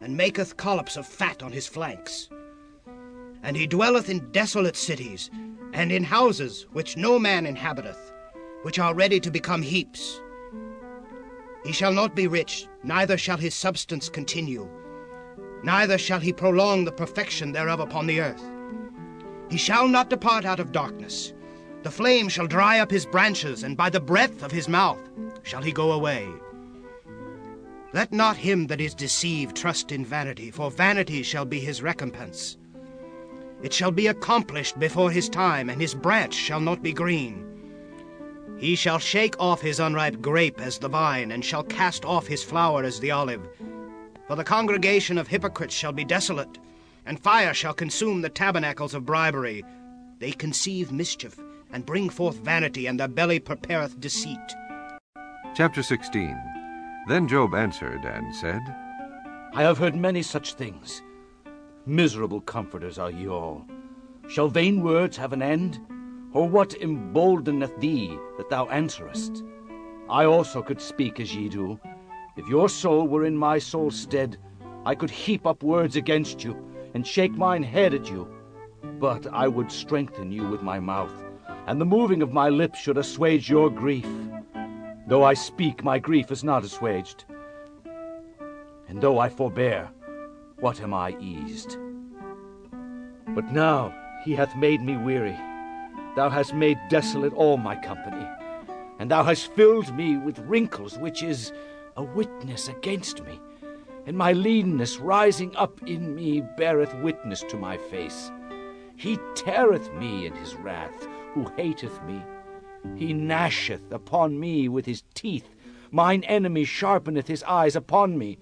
and maketh collops of fat on his flanks. And he dwelleth in desolate cities, and in houses which no man inhabiteth, which are ready to become heaps. He shall not be rich, neither shall his substance continue, neither shall he prolong the perfection thereof upon the earth. He shall not depart out of darkness. The flame shall dry up his branches, and by the breath of his mouth shall he go away. Let not him that is deceived trust in vanity, for vanity shall be his recompense. It shall be accomplished before his time, and his branch shall not be green. He shall shake off his unripe grape as the vine, and shall cast off his flower as the olive. For the congregation of hypocrites shall be desolate, and fire shall consume the tabernacles of bribery. They conceive mischief, and bring forth vanity, and their belly prepareth deceit. Chapter 16. Then Job answered and said, I have heard many such things. Miserable comforters are ye all. Shall vain words have an end? Or what emboldeneth thee that thou answerest? I also could speak as ye do. If your soul were in my soul's stead, I could heap up words against you, and shake mine head at you. But I would strengthen you with my mouth, and the moving of my lips should assuage your grief. Though I speak, my grief is not assuaged. And though I forbear, what am I eased? But now he hath made me weary. Thou hast made desolate all my company, and thou hast filled me with wrinkles, which is a witness against me. And my leanness rising up in me beareth witness to my face. He teareth me in his wrath, who hateth me. He gnasheth upon me with his teeth. Mine enemy sharpeneth his eyes upon me.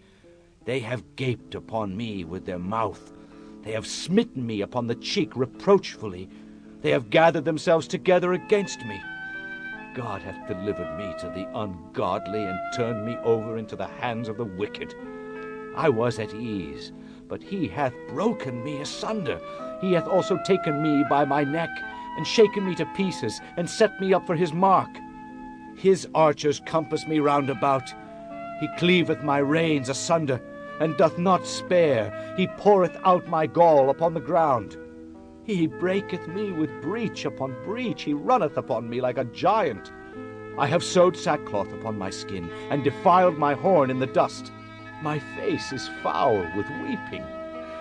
They have gaped upon me with their mouth. They have smitten me upon the cheek reproachfully. They have gathered themselves together against me. God hath delivered me to the ungodly, and turned me over into the hands of the wicked. I was at ease, but he hath broken me asunder. He hath also taken me by my neck, and shaken me to pieces, and set me up for his mark. His archers compass me round about. He cleaveth my reins asunder, and doth not spare. He poureth out my gall upon the ground. He breaketh me with breach upon breach. He runneth upon me like a giant. I have sewed sackcloth upon my skin, and defiled my horn in the dust. My face is foul with weeping,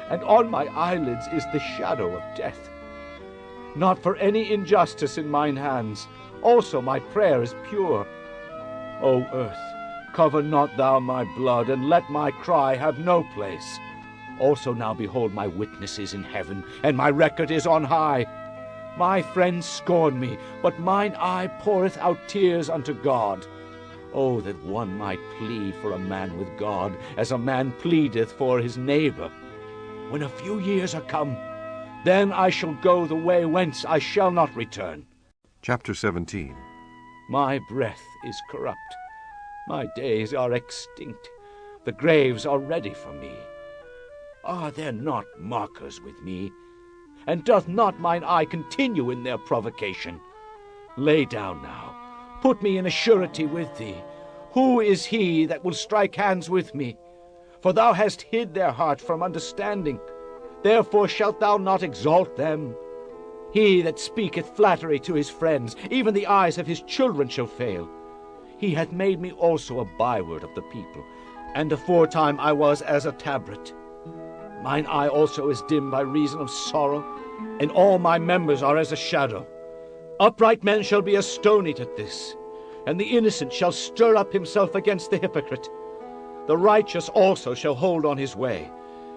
and on my eyelids is the shadow of death. Not for any injustice in mine hands. Also my prayer is pure. O earth, cover not thou my blood, and let my cry have no place. Also now behold, my witness is in heaven, and my record is on high. My friends scorn me, but mine eye poureth out tears unto God. Oh, that one might plead for a man with God, as a man pleadeth for his neighbor. When a few years are come, then I shall go the way whence I shall not return. Chapter 17. My breath is corrupt. My days are extinct. The graves are ready for me. Are there not markers with me? And doth not mine eye continue in their provocation? Lay down now. Put me in a surety with thee. Who is he that will strike hands with me? For thou hast hid their heart from understanding. Therefore shalt thou not exalt them. He that speaketh flattery to his friends, even the eyes of his children shall fail. He hath made me also a byword of the people, and aforetime I was as a tabret. Mine eye also is dim by reason of sorrow, and all my members are as a shadow. Upright men shall be astonied at this, and the innocent shall stir up himself against the hypocrite. The righteous also shall hold on his way,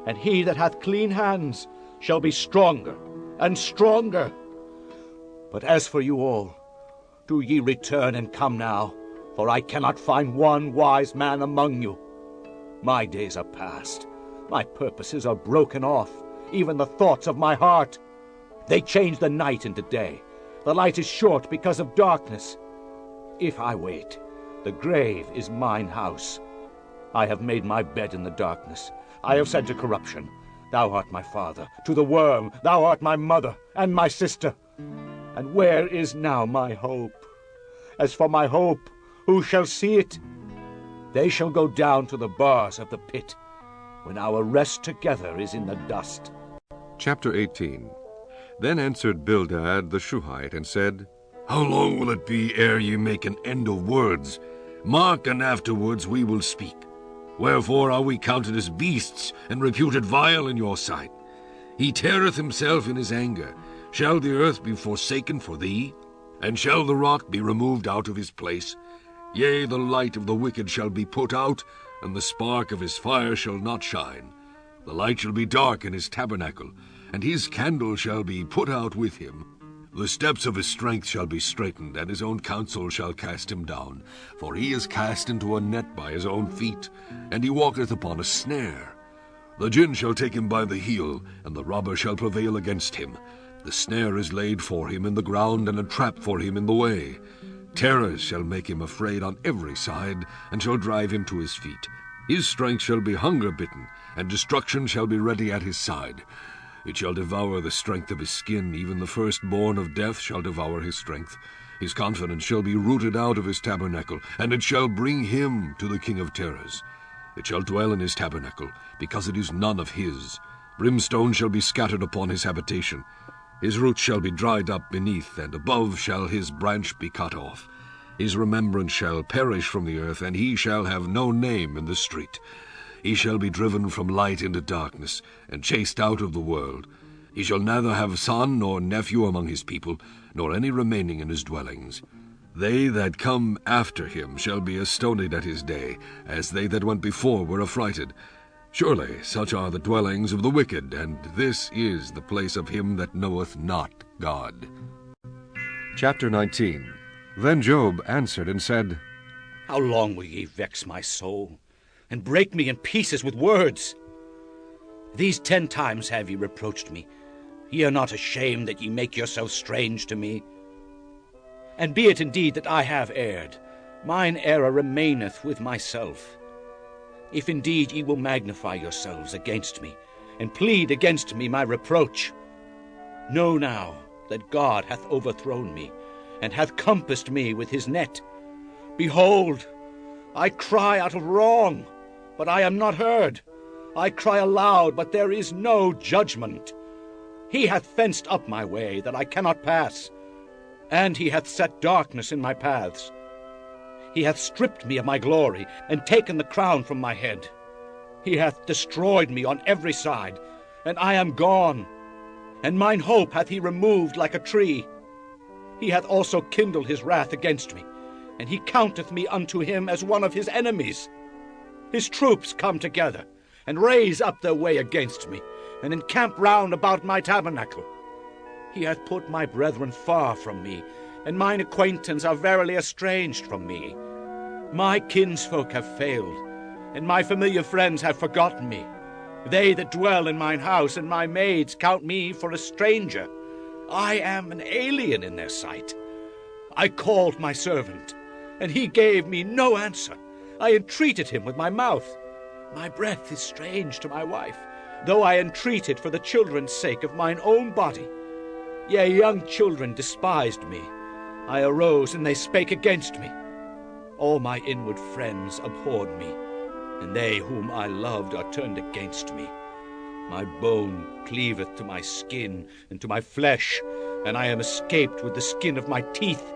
and he that hath clean hands shall be stronger and stronger. But as for you all, do ye return and come now, for I cannot find one wise man among you. My days are past, my purposes are broken off, even the thoughts of my heart. They change the night into day. The light is short because of darkness. If I wait, the grave is mine house. I have made my bed in the darkness. I have said to corruption, Thou art my father. To the worm, Thou art my mother and my sister. And where is now my hope? As for my hope, who shall see it? They shall go down to the bars of the pit, when our rest together is in the dust. Chapter 18. Then answered Bildad the Shuhite, and said, How long will it be ere ye make an end of words? Mark, and afterwards we will speak. Wherefore are we counted as beasts, and reputed vile in your sight? He teareth himself in his anger. Shall the earth be forsaken for thee? And shall the rock be removed out of his place? Yea, the light of the wicked shall be put out, and the spark of his fire shall not shine. The light shall be dark in his tabernacle, and his candle shall be put out with him. The steps of his strength shall be straitened, and his own counsel shall cast him down. For he is cast into a net by his own feet, and he walketh upon a snare. The gin shall take him by the heel, and the robber shall prevail against him. The snare is laid for him in the ground, and a trap for him in the way. Terrors shall make him afraid on every side, and shall drive him to his feet. His strength shall be hunger-bitten, and destruction shall be ready at his side. It shall devour the strength of his skin, even the firstborn of death shall devour his strength. His confidence shall be rooted out of his tabernacle, and it shall bring him to the king of terrors. It shall dwell in his tabernacle, because it is none of his. Brimstone shall be scattered upon his habitation. His roots shall be dried up beneath, and above shall his branch be cut off. His remembrance shall perish from the earth, and he shall have no name in the street. He shall be driven from light into darkness, and chased out of the world. He shall neither have son nor nephew among his people, nor any remaining in his dwellings. They that come after him shall be astonied at his day, as they that went before were affrighted. Surely such are the dwellings of the wicked, and this is the place of him that knoweth not God. Chapter 19. Then Job answered and said, How long will ye vex my soul? and break me in pieces with words. These 10 times have ye reproached me. Ye are not ashamed that ye make yourselves strange to me. And be it indeed that I have erred, mine error remaineth with myself. If indeed ye will magnify yourselves against me, and plead against me my reproach, know now that God hath overthrown me, and hath compassed me with his net. Behold, I cry out of wrong, but I am not heard. I cry aloud, but there is no judgment. He hath fenced up my way, that I cannot pass, and he hath set darkness in my paths. He hath stripped me of my glory, and taken the crown from my head. He hath destroyed me on every side, and I am gone. And mine hope hath he removed like a tree. He hath also kindled his wrath against me, and he counteth me unto him as one of his enemies. His troops come together, and raise up their way against me, and encamp round about my tabernacle. He hath put my brethren far from me, and mine acquaintance are verily estranged from me. My kinsfolk have failed, and my familiar friends have forgotten me. They that dwell in mine house and my maids count me for a stranger. I am an alien in their sight. I called my servant, and he gave me no answer. I entreated him with my mouth. My breath is strange to my wife, though I entreated for the children's sake of mine own body. Yea, young children despised me. I arose, and they spake against me. All my inward friends abhorred me, and they whom I loved are turned against me. My bone cleaveth to my skin and to my flesh, and I am escaped with the skin of my teeth.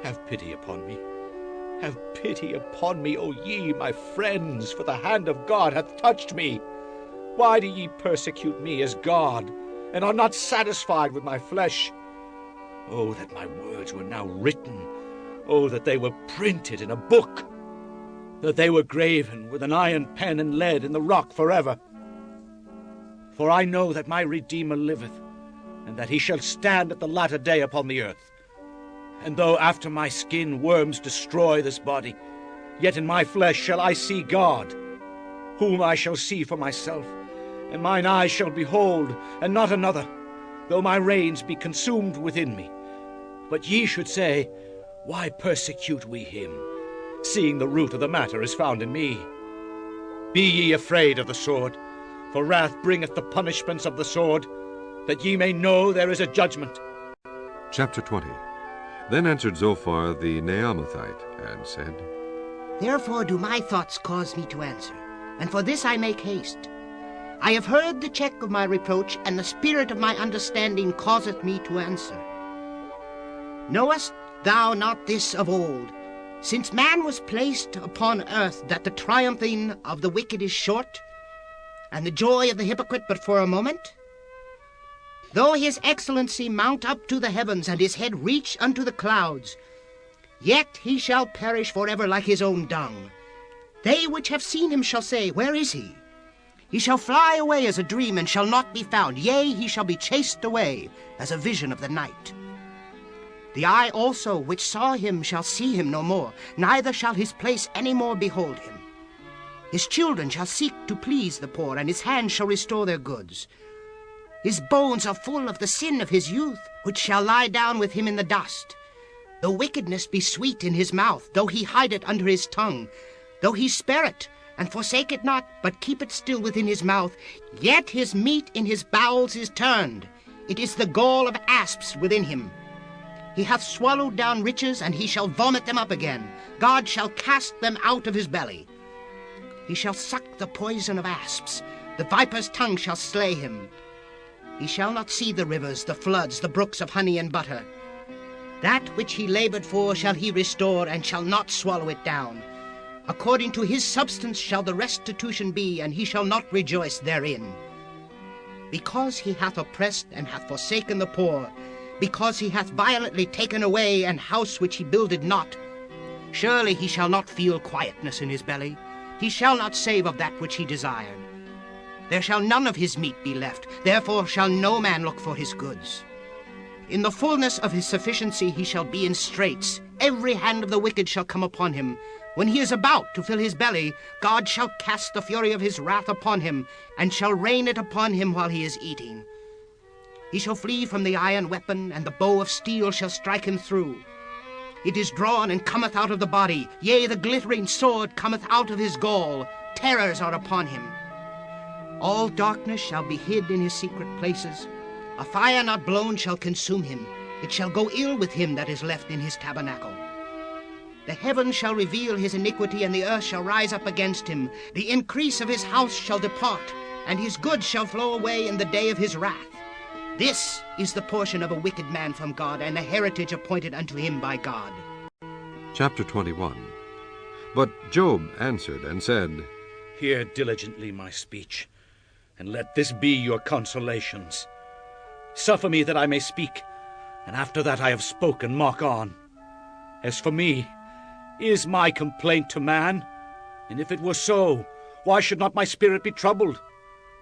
Have pity upon me. Have pity upon me, O ye, my friends, for the hand of God hath touched me. Why do ye persecute me as God, and are not satisfied with my flesh? Oh, that my words were now written. Oh, that they were printed in a book, that they were graven with an iron pen and lead in the rock forever. For I know that my Redeemer liveth, and that he shall stand at the latter day upon the earth. And though after my skin worms destroy this body, yet in my flesh shall I see God, whom I shall see for myself, and mine eyes shall behold, and not another, though my reins be consumed within me. But ye should say, why persecute we him, seeing the root of the matter is found in me? Be ye afraid of the sword, for wrath bringeth the punishments of the sword, that ye may know there is a judgment. Chapter 20. Then answered Zophar the Naamathite, and said, Therefore do my thoughts cause me to answer, and for this I make haste. I have heard the check of my reproach, and the spirit of my understanding causeth me to answer. Knowest thou not this of old, since man was placed upon earth, that the triumphing of the wicked is short, and the joy of the hypocrite but for a moment? Though his excellency mount up to the heavens, and his head reach unto the clouds, yet he shall perish forever like his own dung. They which have seen him shall say, Where is he? He shall fly away as a dream, and shall not be found. Yea, he shall be chased away as a vision of the night. The eye also which saw him shall see him no more, neither shall his place any more behold him. His children shall seek to please the poor, and his hands shall restore their goods. His bones are full of the sin of his youth, which shall lie down with him in the dust. Though wickedness be sweet in his mouth, though he hide it under his tongue, though he spare it, and forsake it not, but keep it still within his mouth, yet his meat in his bowels is turned. It is the gall of asps within him. He hath swallowed down riches, and he shall vomit them up again. God shall cast them out of his belly. He shall suck the poison of asps. The viper's tongue shall slay him. He shall not see the rivers, the floods, the brooks of honey and butter. That which he labored for shall he restore, and shall not swallow it down. According to his substance shall the restitution be, and he shall not rejoice therein. Because he hath oppressed and hath forsaken the poor, because he hath violently taken away an house which he builded not, surely he shall not feel quietness in his belly. He shall not save of that which he desired. There shall none of his meat be left, therefore shall no man look for his goods. In the fullness of his sufficiency he shall be in straits. Every hand of the wicked shall come upon him. When he is about to fill his belly, God shall cast the fury of his wrath upon him, and shall rain it upon him while he is eating. He shall flee from the iron weapon, and the bow of steel shall strike him through. It is drawn and cometh out of the body, yea, the glittering sword cometh out of his gall. Terrors are upon him. All darkness shall be hid in his secret places. A fire not blown shall consume him. It shall go ill with him that is left in his tabernacle. The heavens shall reveal his iniquity, and the earth shall rise up against him. The increase of his house shall depart, and his goods shall flow away in the day of his wrath. This is the portion of a wicked man from God, and the heritage appointed unto him by God. Chapter 21. But Job answered and said, Hear diligently my speech, and let this be your consolations. Suffer me that I may speak, and after that I have spoken, mark on. As for me, is my complaint to man? And if it were so, why should not my spirit be troubled?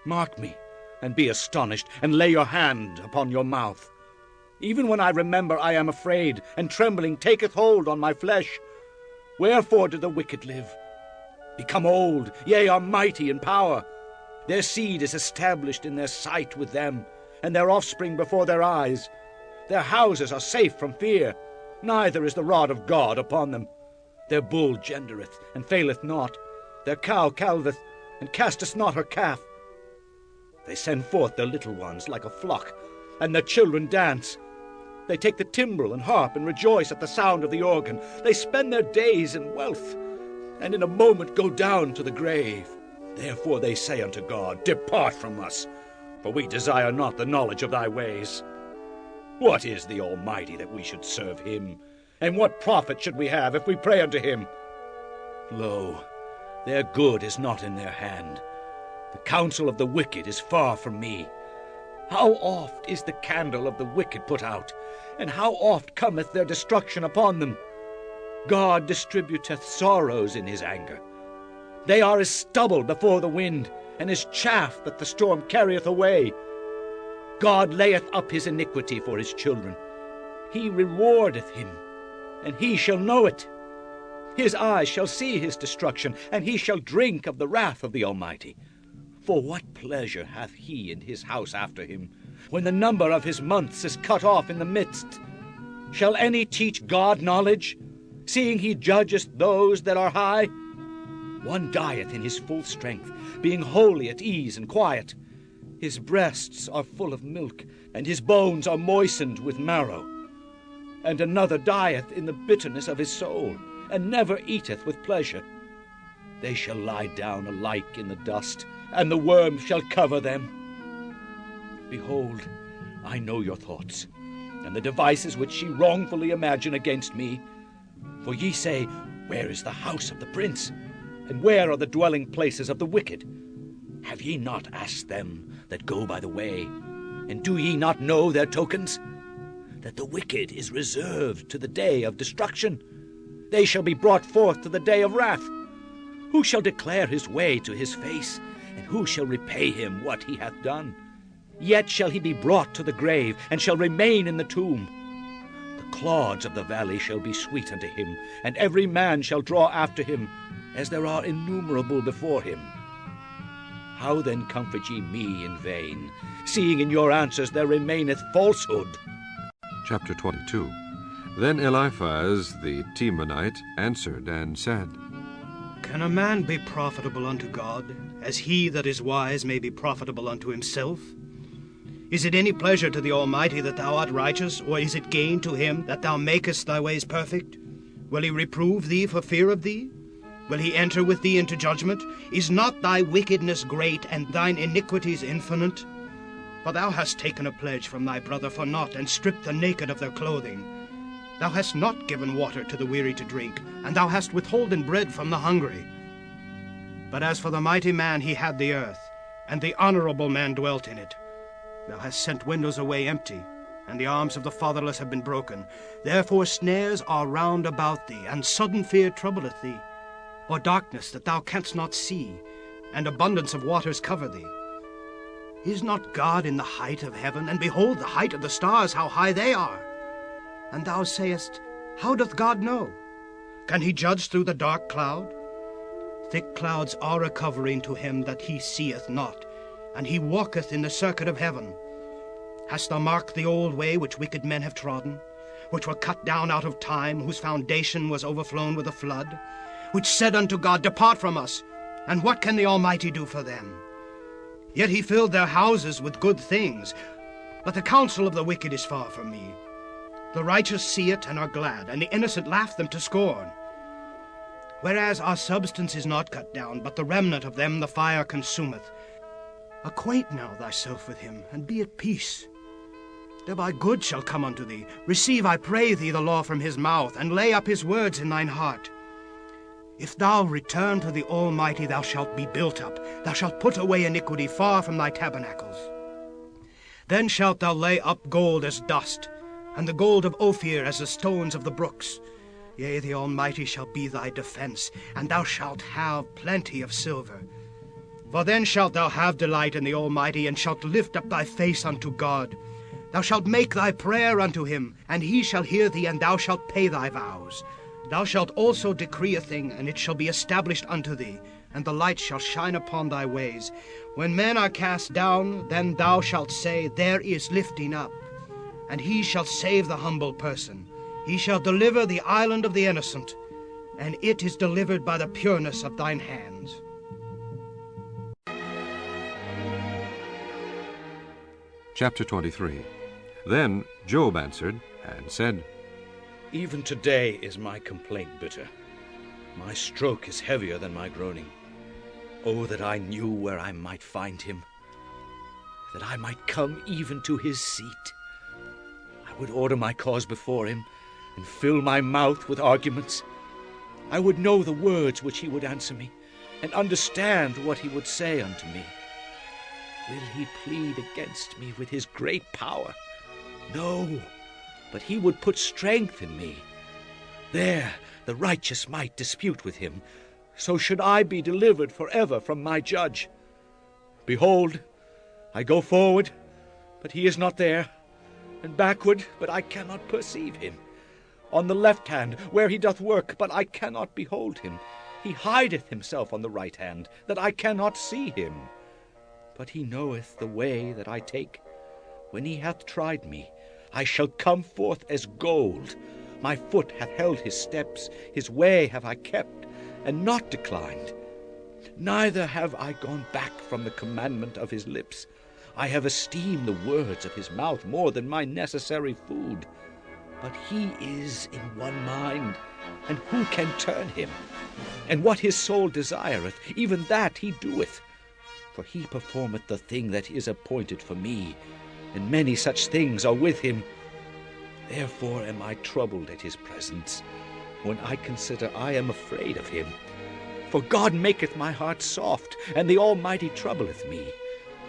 Mark me, and be astonished, and lay your hand upon your mouth. Even when I remember, I am afraid, and trembling taketh hold on my flesh. Wherefore do the wicked live? Become old, yea, are mighty in power. Their seed is established in their sight with them, and their offspring before their eyes. Their houses are safe from fear, neither is the rod of God upon them. Their bull gendereth, and faileth not. Their cow calveth, and casteth not her calf. They send forth their little ones like a flock, and their children dance. They take the timbrel and harp, and rejoice at the sound of the organ. They spend their days in wealth, and in a moment go down to the grave. Therefore they say unto God, Depart from us, for we desire not the knowledge of thy ways. What is the Almighty that we should serve him? And what profit should we have if we pray unto him? Lo, their good is not in their hand. The counsel of the wicked is far from me. How oft is the candle of the wicked put out, and how oft cometh their destruction upon them? God distributeth sorrows in his anger. They are as stubble before the wind, and as chaff that the storm carrieth away. God layeth up his iniquity for his children. He rewardeth him, and he shall know it. His eyes shall see his destruction, and he shall drink of the wrath of the Almighty. For what pleasure hath he in his house after him, when the number of his months is cut off in the midst? Shall any teach God knowledge, seeing he judgeth those that are high? One dieth in his full strength, being wholly at ease and quiet. His breasts are full of milk, and his bones are moistened with marrow. And another dieth in the bitterness of his soul, and never eateth with pleasure. They shall lie down alike in the dust, and the worm shall cover them. Behold, I know your thoughts, and the devices which ye wrongfully imagine against me. For ye say, Where is the house of the prince? And where are the dwelling places of the wicked? Have ye not asked them that go by the way? And do ye not know their tokens? That the wicked is reserved to the day of destruction. They shall be brought forth to the day of wrath. Who shall declare his way to his face? And who shall repay him what he hath done? Yet shall he be brought to the grave, and shall remain in the tomb. The clods of the valley shall be sweet unto him, and every man shall draw after him, as there are innumerable before him. How then comfort ye me in vain, seeing in your answers there remaineth falsehood? Chapter 22. Then Eliphaz the Temanite answered and said, Can a man be profitable unto God, as he that is wise may be profitable unto himself? Is it any pleasure to the Almighty that thou art righteous, or is it gain to him that thou makest thy ways perfect? Will he reprove thee for fear of thee? Will he enter with thee into judgment? Is not thy wickedness great, and thine iniquities infinite? For thou hast taken a pledge from thy brother for naught, and stripped the naked of their clothing. Thou hast not given water to the weary to drink, and thou hast withholden bread from the hungry. But as for the mighty man, he had the earth, and the honorable man dwelt in it. Thou hast sent windows away empty, and the arms of the fatherless have been broken. Therefore snares are round about thee, and sudden fear troubleth thee. Or darkness that thou canst not see, and abundance of waters cover thee. Is not God in the height of heaven? And behold, the height of the stars, how high they are. And thou sayest, how doth God know? Can he judge through the dark cloud? Thick clouds are a covering to him that he seeth not, and he walketh in the circuit of heaven. Hast thou marked the old way which wicked men have trodden, which were cut down out of time, whose foundation was overflown with a flood, which said unto God, Depart from us, and what can the Almighty do for them? Yet he filled their houses with good things, but the counsel of the wicked is far from me. The righteous see it and are glad, and the innocent laugh them to scorn. Whereas our substance is not cut down, but the remnant of them the fire consumeth. Acquaint now thyself with him, and be at peace. Thereby good shall come unto thee. Receive, I pray thee, the law from his mouth, and lay up his words in thine heart. If thou return to the Almighty, thou shalt be built up. Thou shalt put away iniquity far from thy tabernacles. Then shalt thou lay up gold as dust, and the gold of Ophir as the stones of the brooks. Yea, the Almighty shall be thy defense, and thou shalt have plenty of silver. For then shalt thou have delight in the Almighty, and shalt lift up thy face unto God. Thou shalt make thy prayer unto him, and he shall hear thee, and thou shalt pay thy vows. Thou shalt also decree a thing, and it shall be established unto thee, and the light shall shine upon thy ways. When men are cast down, then thou shalt say, There is lifting up. And he shall save the humble person. He shall deliver the island of the innocent, and it is delivered by the pureness of thine hands. Chapter 23. Then Job answered and said, Even today is my complaint bitter. My stroke is heavier than my groaning. Oh, that I knew where I might find him, that I might come even to his seat. I would order my cause before him, and fill my mouth with arguments. I would know the words which he would answer me, and understand what he would say unto me. Will he plead against me with his great power? No, but he would put strength in me. There the righteous might dispute with him. So should I be delivered forever from my judge. Behold, I go forward, but he is not there, and backward, but I cannot perceive him. On the left hand, where he doth work, but I cannot behold him. He hideth himself on the right hand, that I cannot see him. But he knoweth the way that I take. When he hath tried me, I shall come forth as gold. My foot hath held his steps, his way have I kept, and not declined. Neither have I gone back from the commandment of his lips. I have esteemed the words of his mouth more than my necessary food. But he is in one mind, and who can turn him? And what his soul desireth, even that he doeth. For he performeth the thing that is appointed for me, and many such things are with him. Therefore am I troubled at his presence. When I consider, I am afraid of him. For God maketh my heart soft, and the Almighty troubleth me.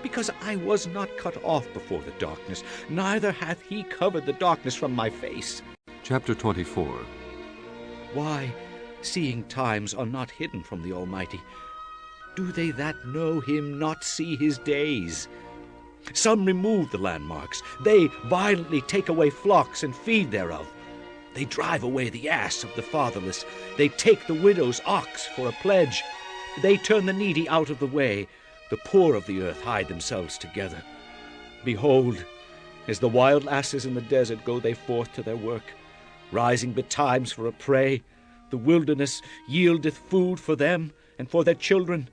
Because I was not cut off before the darkness, neither hath he covered the darkness from my face. Chapter 24. Why, seeing times are not hidden from the Almighty, do they that know him not see his days? Some remove the landmarks. They violently take away flocks and feed thereof. They drive away the ass of the fatherless. They take the widow's ox for a pledge. They turn the needy out of the way. The poor of the earth hide themselves together. Behold, as the wild asses in the desert go they forth to their work, rising betimes for a prey. The wilderness yieldeth food for them and for their children.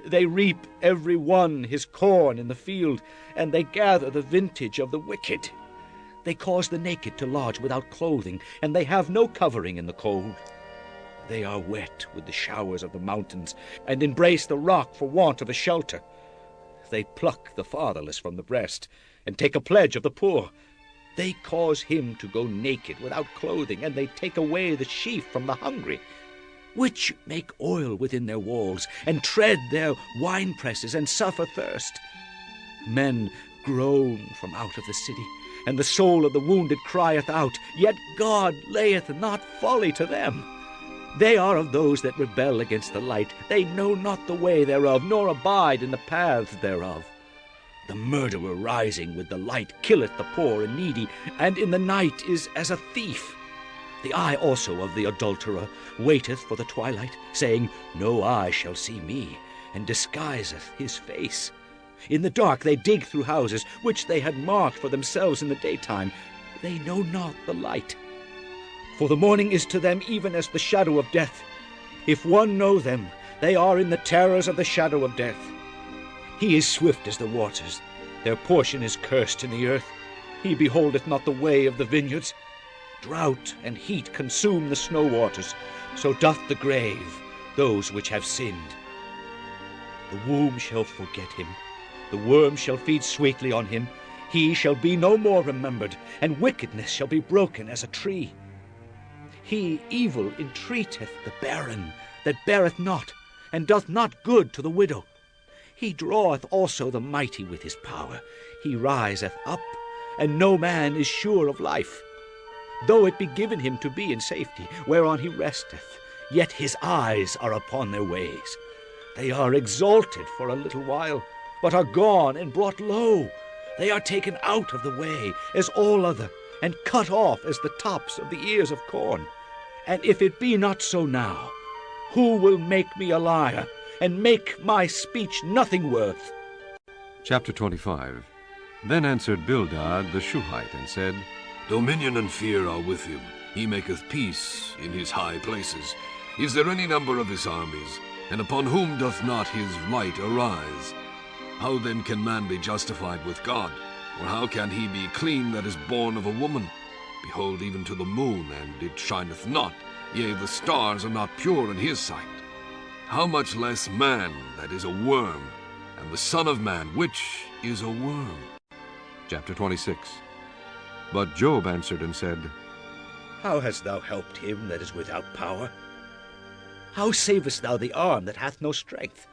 They reap every one his corn in the field, and they gather the vintage of the wicked. They cause the naked to lodge without clothing, and they have no covering in the cold. They are wet with the showers of the mountains, and embrace the rock for want of a shelter. They pluck the fatherless from the breast, and take a pledge of the poor. They cause him to go naked without clothing, and they take away the sheaf from the hungry, which make oil within their walls, and tread their winepresses, and suffer thirst. Men groan from out of the city, and the soul of the wounded crieth out, yet God layeth not folly to them. They are of those that rebel against the light. They know not the way thereof, nor abide in the paths thereof. The murderer rising with the light killeth the poor and needy, and in the night is as a thief. The eye also of the adulterer waiteth for the twilight, saying, No eye shall see me, and disguiseth his face. In the dark they dig through houses, which they had marked for themselves in the daytime. They know not the light. For the morning is to them even as the shadow of death. If one know them, they are in the terrors of the shadow of death. He is swift as the waters. Their portion is cursed in the earth. He beholdeth not the way of the vineyards. Drought and heat consume the snow waters. So doth the grave those which have sinned. The womb shall forget him. The worm shall feed sweetly on him. He shall be no more remembered, and wickedness shall be broken as a tree. He evil entreateth the barren that beareth not, and doth not good to the widow. He draweth also the mighty with his power. He riseth up, and no man is sure of life. Though it be given him to be in safety, whereon he resteth, yet his eyes are upon their ways. They are exalted for a little while, but are gone and brought low. They are taken out of the way as all other, and cut off as the tops of the ears of corn. And if it be not so now, who will make me a liar, and make my speech nothing worth? Chapter 25. Then answered Bildad the Shuhite, and said, Dominion and fear are with him. He maketh peace in his high places. Is there any number of his armies? And upon whom doth not his light arise? How then can man be justified with God? Or how can he be clean that is born of a woman? Behold, even to the moon, and it shineth not. Yea, the stars are not pure in his sight. How much less man that is a worm, and the Son of Man, which is a worm? Chapter 26. But Job answered and said, How hast thou helped him that is without power? How savest thou the arm that hath no strength?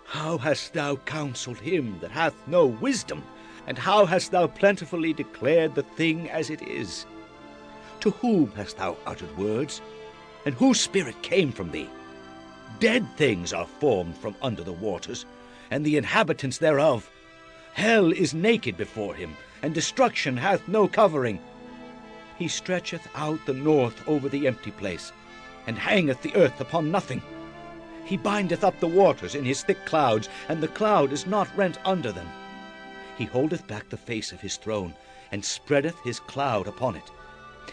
How hast thou counseled him that hath no wisdom? And how hast thou plentifully declared the thing as it is? To whom hast thou uttered words? And whose spirit came from thee? Dead things are formed from under the waters, and the inhabitants thereof. Hell is naked before him, and destruction hath no covering. He stretcheth out the north over the empty place, and hangeth the earth upon nothing. He bindeth up the waters in his thick clouds, and the cloud is not rent under them. He holdeth back the face of his throne, and spreadeth his cloud upon it.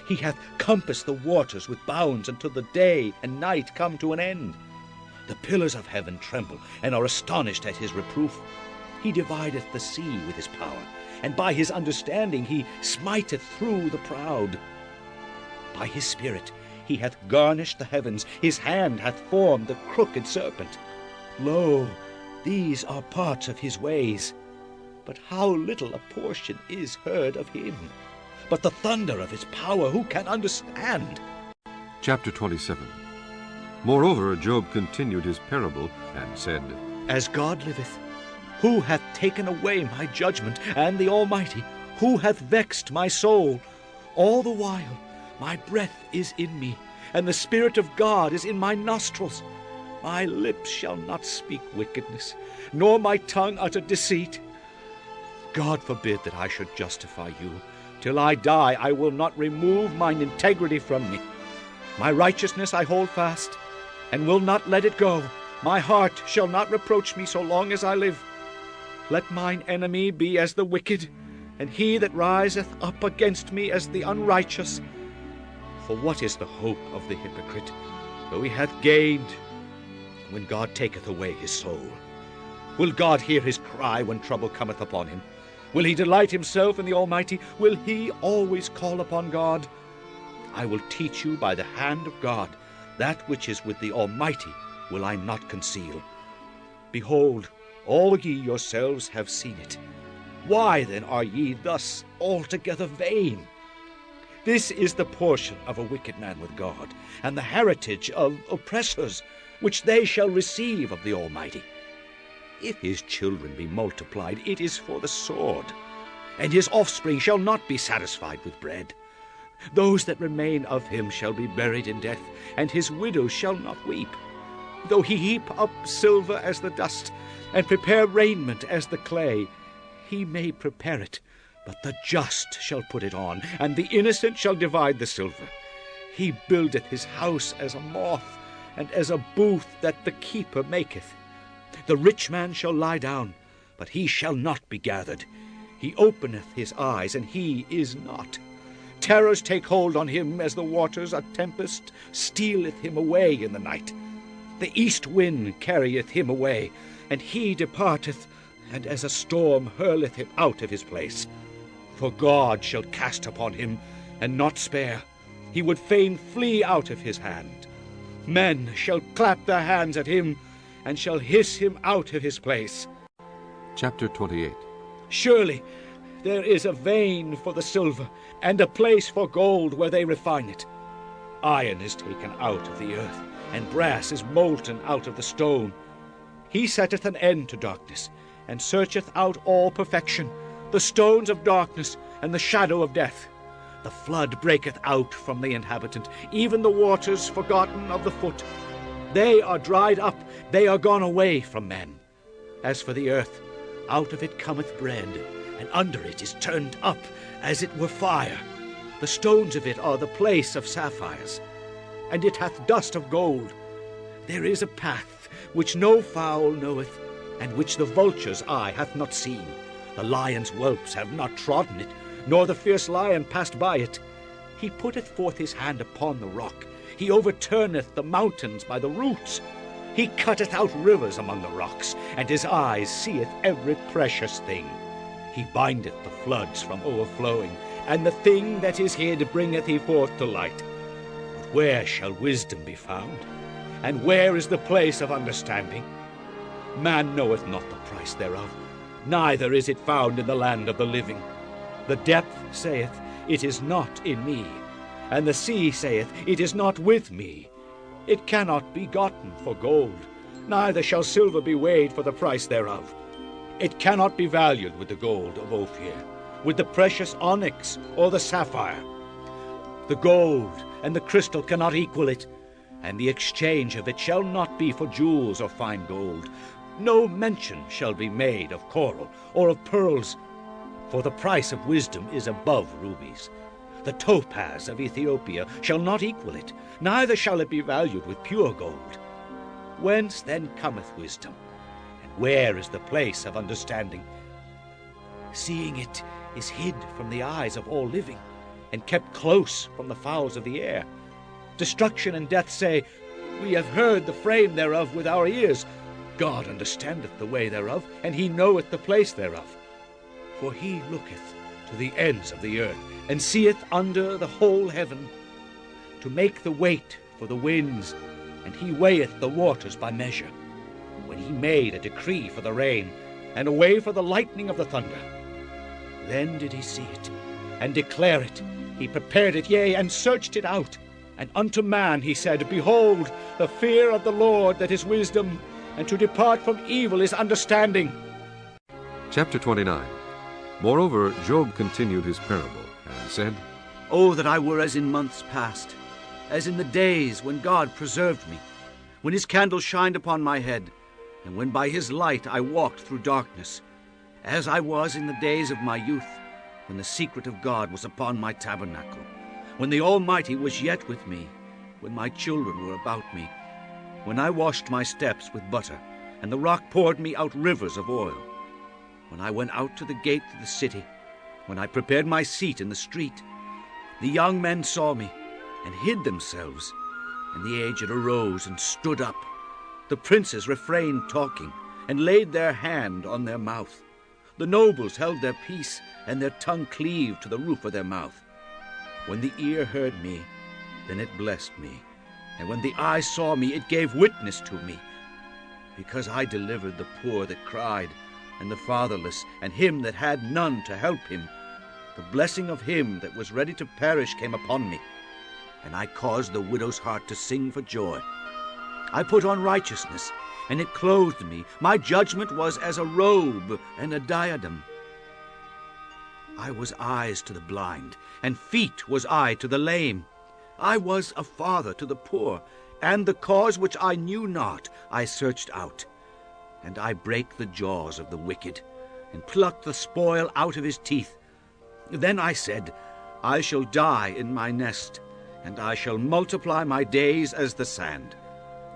He hath compassed the waters with bounds until the day and night come to an end. The pillars of heaven tremble, and are astonished at his reproof. He divideth the sea with his power, and by his understanding he smiteth through the proud. By his spirit he hath garnished the heavens, his hand hath formed the crooked serpent. Lo, these are parts of his ways. But how little a portion is heard of him! But the thunder of his power who can understand? Chapter 27. Moreover, Job continued his parable, and said, As God liveth, who hath taken away my judgment, and the Almighty, who hath vexed my soul? All the while my breath is in me, and the Spirit of God is in my nostrils. My lips shall not speak wickedness, nor my tongue utter deceit. God forbid that I should justify you. Till I die, I will not remove mine integrity from me. My righteousness I hold fast, and will not let it go. My heart shall not reproach me so long as I live. Let mine enemy be as the wicked, and he that riseth up against me as the unrighteous. For what is the hope of the hypocrite, though he hath gained, when God taketh away his soul? Will God hear his cry when trouble cometh upon him? Will he delight himself in the Almighty? Will he always call upon God? I will teach you by the hand of God. That which is with the Almighty will I not conceal. Behold, all ye yourselves have seen it. Why then are ye thus altogether vain? This is the portion of a wicked man with God, and the heritage of oppressors, which they shall receive of the Almighty. If his children be multiplied, it is for the sword, and his offspring shall not be satisfied with bread. Those that remain of him shall be buried in death, and his widow shall not weep. Though he heap up silver as the dust, and prepare raiment as the clay, he may prepare it, but the just shall put it on, and the innocent shall divide the silver. He buildeth his house as a moth, and as a booth that the keeper maketh. The rich man shall lie down, but he shall not be gathered. He openeth his eyes, and he is not. Terrors take hold on him as the waters. A tempest stealeth him away in the night. The east wind carrieth him away, and he departeth, and as a storm hurleth him out of his place. For God shall cast upon him, and not spare. He would fain flee out of his hand. Men shall clap their hands at him, and shall hiss him out of his place. Chapter 28. Surely there is a vein for the silver, and a place for gold where they refine it. Iron is taken out of the earth, and brass is molten out of the stone. He setteth an end to darkness, and searcheth out all perfection, the stones of darkness, and the shadow of death. The flood breaketh out from the inhabitant, even the waters forgotten of the foot. They are dried up, they are gone away from men. As for the earth, out of it cometh bread, and under it is turned up as it were fire. The stones of it are the place of sapphires, and it hath dust of gold. There is a path which no fowl knoweth, and which the vulture's eye hath not seen. The lion's whelps have not trodden it, nor the fierce lion passed by it. He putteth forth his hand upon the rock. He overturneth the mountains by the roots. He cutteth out rivers among the rocks, and his eyes seeth every precious thing. He bindeth the floods from overflowing, and the thing that is hid bringeth he forth to light. But where shall wisdom be found? And where is the place of understanding? Man knoweth not the price thereof, neither is it found in the land of the living. The depth saith, It is not in me, and the sea saith, It is not with me. It cannot be gotten for gold, neither shall silver be weighed for the price thereof. It cannot be valued with the gold of Ophir, with the precious onyx or the sapphire. The gold and the crystal cannot equal it, and the exchange of it shall not be for jewels or fine gold. No mention shall be made of coral or of pearls, for the price of wisdom is above rubies. The topaz of Ethiopia shall not equal it, neither shall it be valued with pure gold. Whence then cometh wisdom, and where is the place of understanding? Seeing it is hid from the eyes of all living, and kept close from the fowls of the air. Destruction and death say, We have heard the frame thereof with our ears. God understandeth the way thereof, and he knoweth the place thereof. For he looketh to the ends of the earth, and seeth under the whole heaven, to make the weight for the winds, and he weigheth the waters by measure. When he made a decree for the rain, and a way for the lightning of the thunder, then did he see it, and declare it. He prepared it, yea, and searched it out. And unto man he said, Behold, the fear of the Lord that is wisdom, and to depart from evil is understanding. Chapter 29. Moreover, Job continued his parable, and said, Oh, that I were as in months past, as in the days when God preserved me, when his candle shined upon my head, and when by his light I walked through darkness, as I was in the days of my youth, when the secret of God was upon my tabernacle, when the Almighty was yet with me, when my children were about me, when I washed my steps with butter, and the rock poured me out rivers of oil, when I went out to the gate of the city, when I prepared my seat in the street. The young men saw me, and hid themselves, and the aged arose and stood up. The princes refrained talking, and laid their hand on their mouth. The nobles held their peace, and their tongue cleaved to the roof of their mouth. When the ear heard me, then it blessed me, and when the eye saw me, it gave witness to me. Because I delivered the poor that cried, and the fatherless, and him that had none to help him. The blessing of him that was ready to perish came upon me, and I caused the widow's heart to sing for joy. I put on righteousness, and it clothed me. My judgment was as a robe and a diadem. I was eyes to the blind, and feet was I to the lame. I was a father to the poor, and the cause which I knew not I searched out. And I brake the jaws of the wicked, and plucked the spoil out of his teeth. Then I said, I shall die in my nest, and I shall multiply my days as the sand.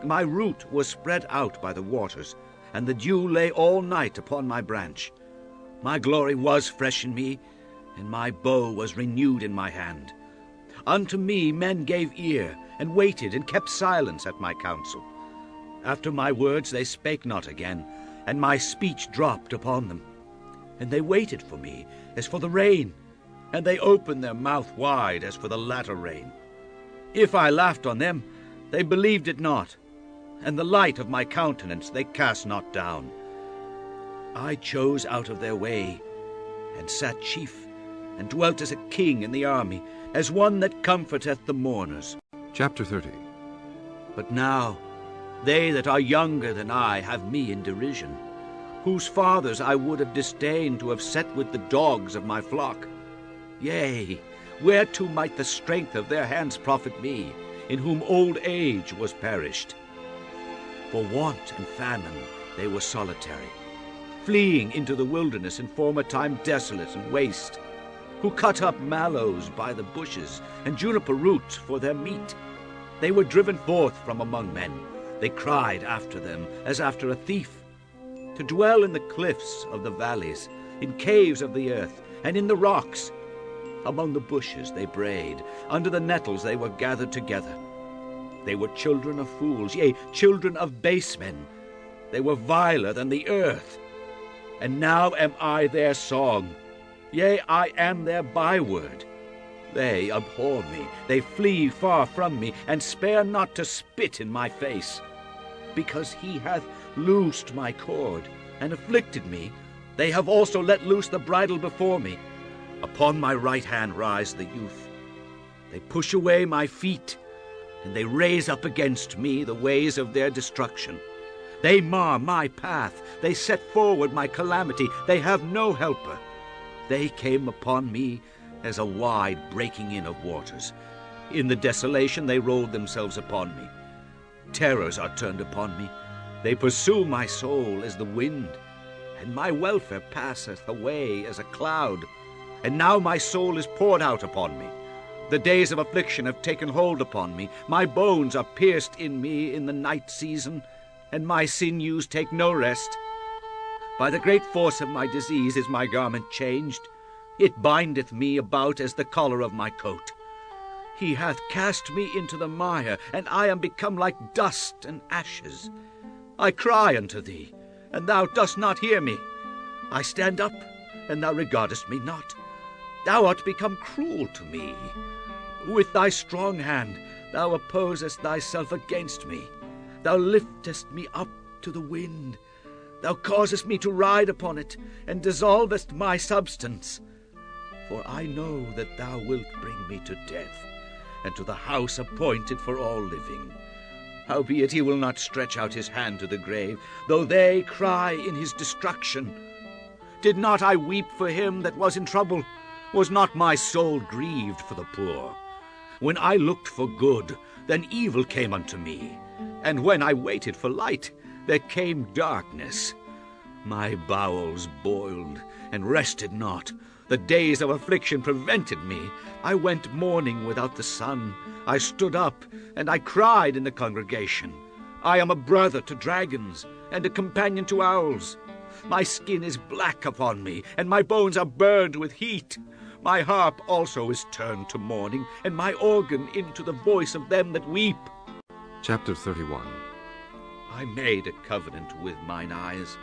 My root was spread out by the waters, and the dew lay all night upon my branch. My glory was fresh in me, and my bow was renewed in my hand. Unto me men gave ear, and waited, and kept silence at my counsel. After my words they spake not again, and my speech dropped upon them. And they waited for me as for the rain, and they opened their mouth wide as for the latter rain. If I laughed on them, they believed it not, and the light of my countenance they cast not down. I chose out of their way, and sat chief, and dwelt as a king in the army, as one that comforteth the mourners. Chapter 30. But now they that are younger than I have me in derision, whose fathers I would have disdained to have set with the dogs of my flock. Yea, whereto might the strength of their hands profit me, in whom old age was perished? For want and famine they were solitary, fleeing into the wilderness in former time desolate and waste, who cut up mallows by the bushes, and juniper roots for their meat. They were driven forth from among men. They cried after them as after a thief. To dwell in the cliffs of the valleys, in caves of the earth, and in the rocks. Among the bushes they brayed, under the nettles they were gathered together. They were children of fools, yea, children of base men. They were viler than the earth. And now am I their song, yea, I am their byword. They abhor me, they flee far from me, and spare not to spit in my face. Because he hath loosed my cord, and afflicted me, they have also let loose the bridle before me. Upon my right hand rise the youth. They push away my feet, and they raise up against me the ways of their destruction. They mar my path, they set forward my calamity, they have no helper. They came upon me as a wide breaking in of waters. In the desolation they rolled themselves upon me. Terrors are turned upon me. They pursue my soul as the wind, and my welfare passeth away as a cloud. And now my soul is poured out upon me. The days of affliction have taken hold upon me. My bones are pierced in me in the night season, and my sinews take no rest. By the great force of my disease is my garment changed. It bindeth me about as the collar of my coat. He hath cast me into the mire, and I am become like dust and ashes. I cry unto thee, and thou dost not hear me. I stand up, and thou regardest me not. Thou art become cruel to me. With thy strong hand thou opposest thyself against me. Thou liftest me up to the wind. Thou causest me to ride upon it, and dissolvest my substance. For I know that thou wilt bring me to death, and to the house appointed for all living. Howbeit he will not stretch out his hand to the grave, though they cry in his destruction. Did not I weep for him that was in trouble? Was not my soul grieved for the poor? When I looked for good, then evil came unto me, and when I waited for light, there came darkness. My bowels boiled, and rested not. The days of affliction prevented me. I went mourning without the sun. I stood up, and I cried in the congregation. I am a brother to dragons, and a companion to owls. My skin is black upon me, and my bones are burned with heat. My harp also is turned to mourning, and my organ into the voice of them that weep. Chapter 31. I made a covenant with mine eyes.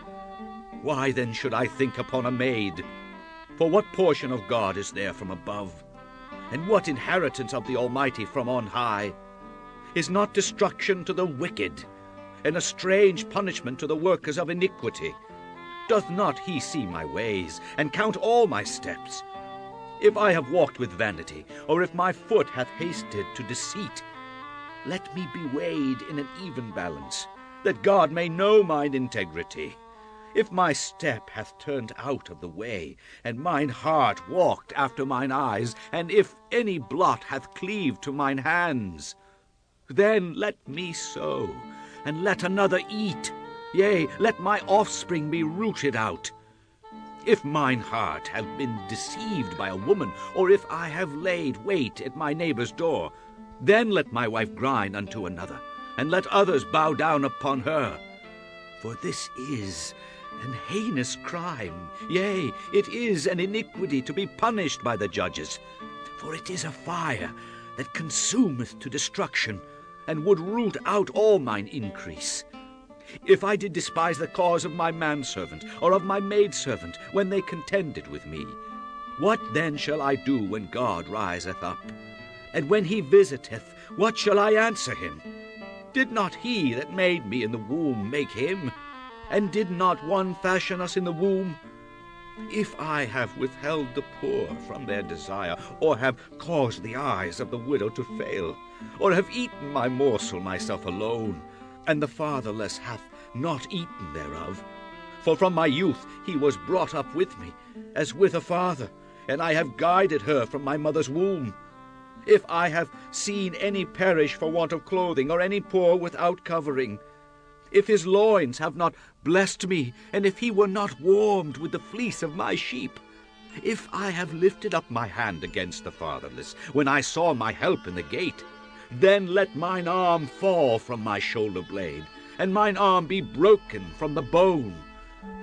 Why then should I think upon a maid? For what portion of God is there from above? And what inheritance of the Almighty from on high? Is not destruction to the wicked, and a strange punishment to the workers of iniquity? Doth not he see my ways, and count all my steps? If I have walked with vanity, or if my foot hath hasted to deceit, let me be weighed in an even balance, that God may know mine integrity. If my step hath turned out of the way, and mine heart walked after mine eyes, and if any blot hath cleaved to mine hands, Then let me sow, and let another eat. Yea, let my offspring be rooted out. If mine heart have been deceived by a woman, or if I have laid wait at my neighbor's door, then let my wife grind unto another, and let others bow down upon her. For this is an heinous crime, yea, it is an iniquity to be punished by the judges. For it is a fire that consumeth to destruction, and would root out all mine increase. If I did despise the cause of my manservant, or of my maidservant, when they contended with me, what then shall I do when God riseth up? And when he visiteth, what shall I answer him? Did not he that made me in the womb make him? And did not one fashion us in the womb? If I have withheld the poor from their desire, or have caused the eyes of the widow to fail, or have eaten my morsel myself alone, and the fatherless hath not eaten thereof. For from my youth he was brought up with me, as with a father, and I have guided her from my mother's womb. If I have seen any perish for want of clothing, or any poor without covering, if his loins have not blessed me, and if he were not warmed with the fleece of my sheep, if I have lifted up my hand against the fatherless, when I saw my help in the gate, then let mine arm fall from my shoulder blade, and mine arm be broken from the bone.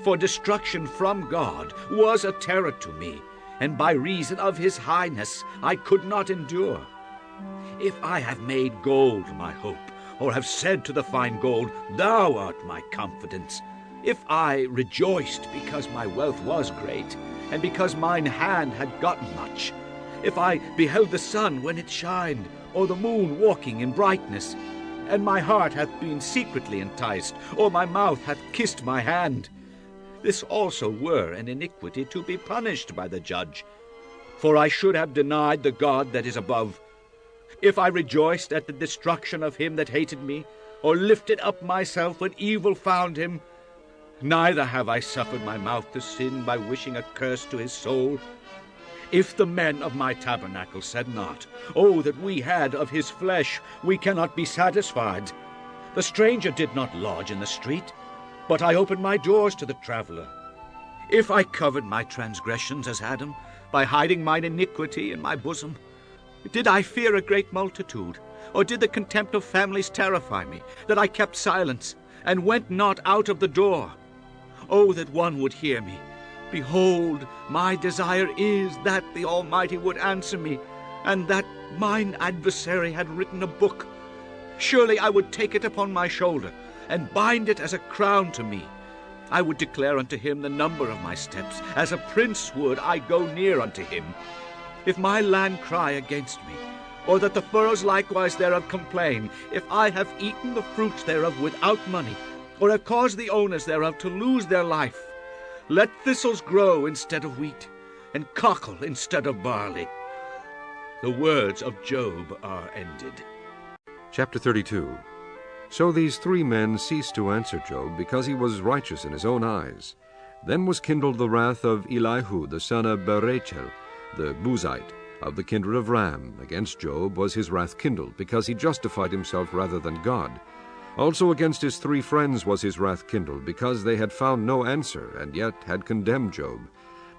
For destruction from God was a terror to me, and by reason of his highness I could not endure. If I have made gold my hope, or have said to the fine gold, Thou art my confidence, if I rejoiced because my wealth was great, and because mine hand had gotten much, if I beheld the sun when it shined, or the moon walking in brightness, and my heart hath been secretly enticed, or my mouth hath kissed my hand, this also were an iniquity to be punished by the judge. For I should have denied the God that is above. If I rejoiced at the destruction of him that hated me, or lifted up myself when evil found him, neither have I suffered my mouth to sin by wishing a curse to his soul. If the men of my tabernacle said not, Oh, that we had of his flesh, we cannot be satisfied. The stranger did not lodge in the street, but I opened my doors to the traveler. If I covered my transgressions as Adam, by hiding mine iniquity in my bosom, did I fear a great multitude, or did the contempt of families terrify me, that I kept silence, and went not out of the door? Oh, that one would hear me! Behold, my desire is that the Almighty would answer me, and that mine adversary had written a book. Surely I would take it upon my shoulder, and bind it as a crown to me. I would declare unto him the number of my steps. As a prince would I go near unto him. If my land cry against me, or that the furrows likewise thereof complain, if I have eaten the fruits thereof without money, or have caused the owners thereof to lose their life, let thistles grow instead of wheat, and cockle instead of barley. The words of Job are ended. Chapter 32. So these three men ceased to answer Job, because he was righteous in his own eyes. Then was kindled the wrath of Elihu the son of Berachel, the Buzite, of the kindred of Ram. Against Job was his wrath kindled, because he justified himself rather than God. Also against his three friends was his wrath kindled, because they had found no answer, and yet had condemned Job.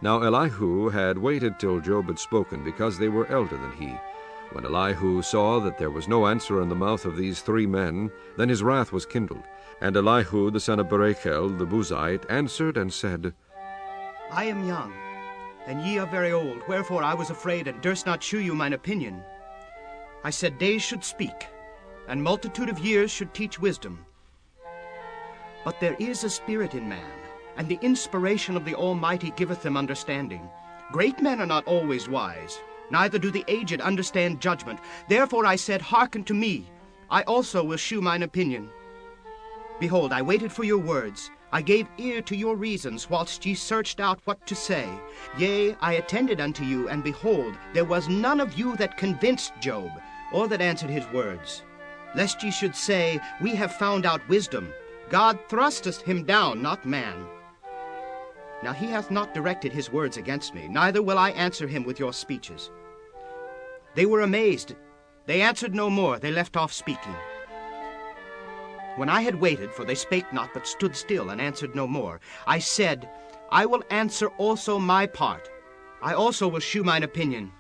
Now Elihu had waited till Job had spoken, because they were elder than he. When Elihu saw that there was no answer in the mouth of these three men, then his wrath was kindled. And Elihu the son of Berachel the Buzite answered and said, I am young, and ye are very old, wherefore I was afraid, and durst not shew you mine opinion. I said days should speak, and multitude of years should teach wisdom. But there is a spirit in man, and the inspiration of the Almighty giveth them understanding. Great men are not always wise, neither do the aged understand judgment. Therefore I said, Hearken to me, I also will shew mine opinion. Behold, I waited for your words, I gave ear to your reasons, whilst ye searched out what to say. Yea, I attended unto you, and behold, there was none of you that convinced Job, or that answered his words. Lest ye should say, We have found out wisdom. God thrusteth him down, not man. Now he hath not directed his words against me, neither will I answer him with your speeches. They were amazed, They answered no more, they left off speaking. When I had waited, for they spake not, but stood still, and answered no more, I said, I will answer also my part. I also will shew mine opinion.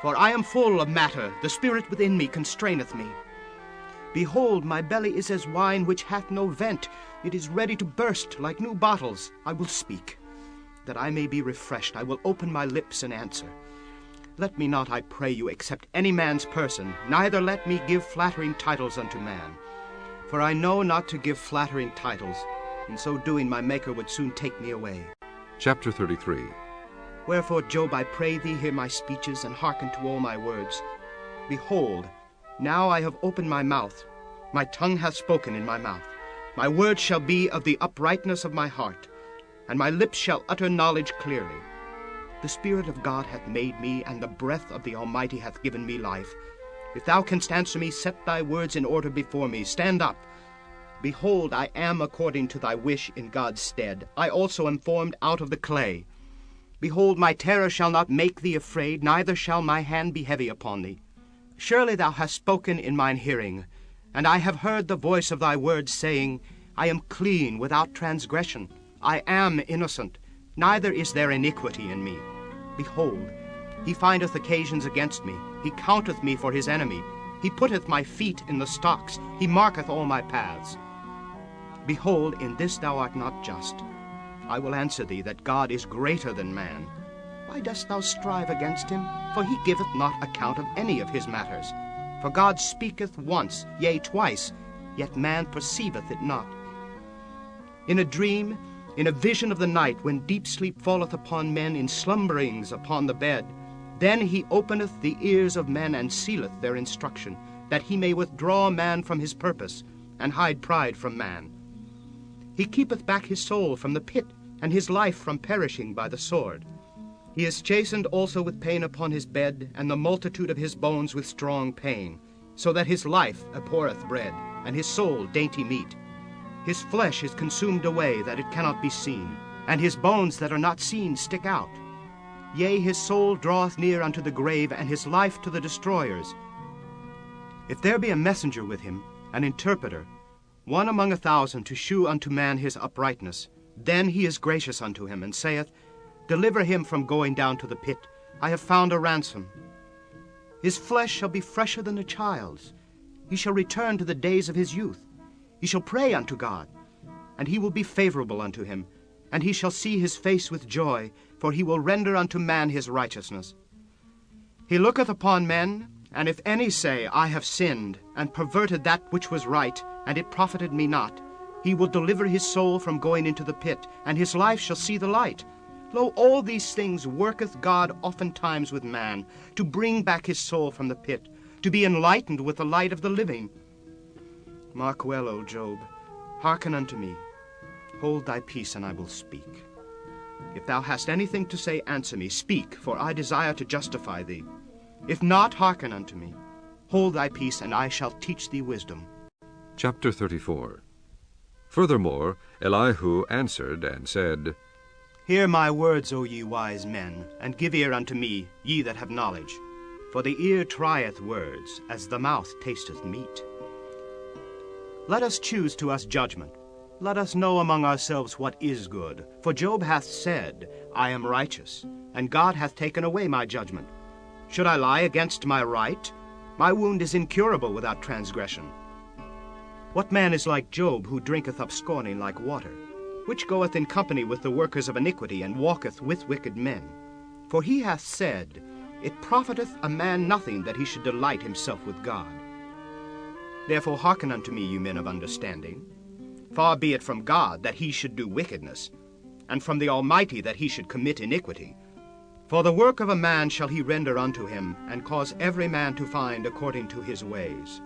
For I am full of matter, the spirit within me constraineth me. Behold, my belly is as wine which hath no vent. It is ready to burst like new bottles. I will speak. That I may be refreshed, I will open my lips and answer. Let me not, I pray you, accept any man's person, neither let me give flattering titles unto man. For I know not to give flattering titles. In so doing, my Maker would soon take me away. Chapter 33. Wherefore, Job, I pray thee, hear my speeches, and hearken to all my words. Behold, now I have opened my mouth. My tongue hath spoken in my mouth. My words shall be of the uprightness of my heart, and my lips shall utter knowledge clearly. The Spirit of God hath made me, and the breath of the Almighty hath given me life. If thou canst answer me, set thy words in order before me. Stand up. Behold, I am according to thy wish in God's stead. I also am formed out of the clay. Behold, my terror shall not make thee afraid, neither shall my hand be heavy upon thee. Surely thou hast spoken in mine hearing, and I have heard the voice of thy words, saying, I am clean without transgression. I am innocent, neither is there iniquity in me. Behold, he findeth occasions against me. He counteth me for his enemy. He putteth my feet in the stocks. He marketh all my paths. Behold, in this thou art not just. I will answer thee that God is greater than man. Why dost thou strive against him? For he giveth not account of any of his matters. For God speaketh once, yea, twice, yet man perceiveth it not. In a dream, in a vision of the night, when deep sleep falleth upon men, in slumberings upon the bed, then he openeth the ears of men, and sealeth their instruction, that he may withdraw man from his purpose, and hide pride from man. He keepeth back his soul from the pit, and his life from perishing by the sword. He is chastened also with pain upon his bed, and the multitude of his bones with strong pain, so that his life abhorreth bread, and his soul dainty meat. His flesh is consumed away, that it cannot be seen, and his bones that are not seen stick out. Yea, his soul draweth near unto the grave, and his life to the destroyers. If there be a messenger with him, an interpreter, one among 1,000 to shew unto man his uprightness, then he is gracious unto him, and saith, Deliver him from going down to the pit. I have found a ransom. His flesh shall be fresher than a child's. He shall return to the days of his youth. He shall pray unto God, and he will be favorable unto him, and he shall see his face with joy, for he will render unto man his righteousness. He looketh upon men, and if any say, I have sinned, and perverted that which was right, and it profited me not, he will deliver his soul from going into the pit, and his life shall see the light. Lo, all these things worketh God oftentimes with man, to bring back his soul from the pit, to be enlightened with the light of the living. Mark well, O Job, hearken unto me. Hold thy peace, and I will speak. If thou hast anything to say, answer me. Speak, for I desire to justify thee. If not, hearken unto me. Hold thy peace, and I shall teach thee wisdom. Chapter 34. Furthermore, Elihu answered and said, Hear my words, O ye wise men, and give ear unto me, ye that have knowledge. For the ear trieth words, as the mouth tasteth meat. Let us choose to us judgment. Let us know among ourselves what is good. For Job hath said, I am righteous, and God hath taken away my judgment. Should I lie against my right? My wound is incurable without transgression. What man is like Job, who drinketh up scorning like water, which goeth in company with the workers of iniquity, and walketh with wicked men? For he hath said, It profiteth a man nothing that he should delight himself with God. Therefore hearken unto me, you men of understanding. Far be it from God that he should do wickedness, and from the Almighty that he should commit iniquity. For the work of a man shall he render unto him, and cause every man to find according to his ways.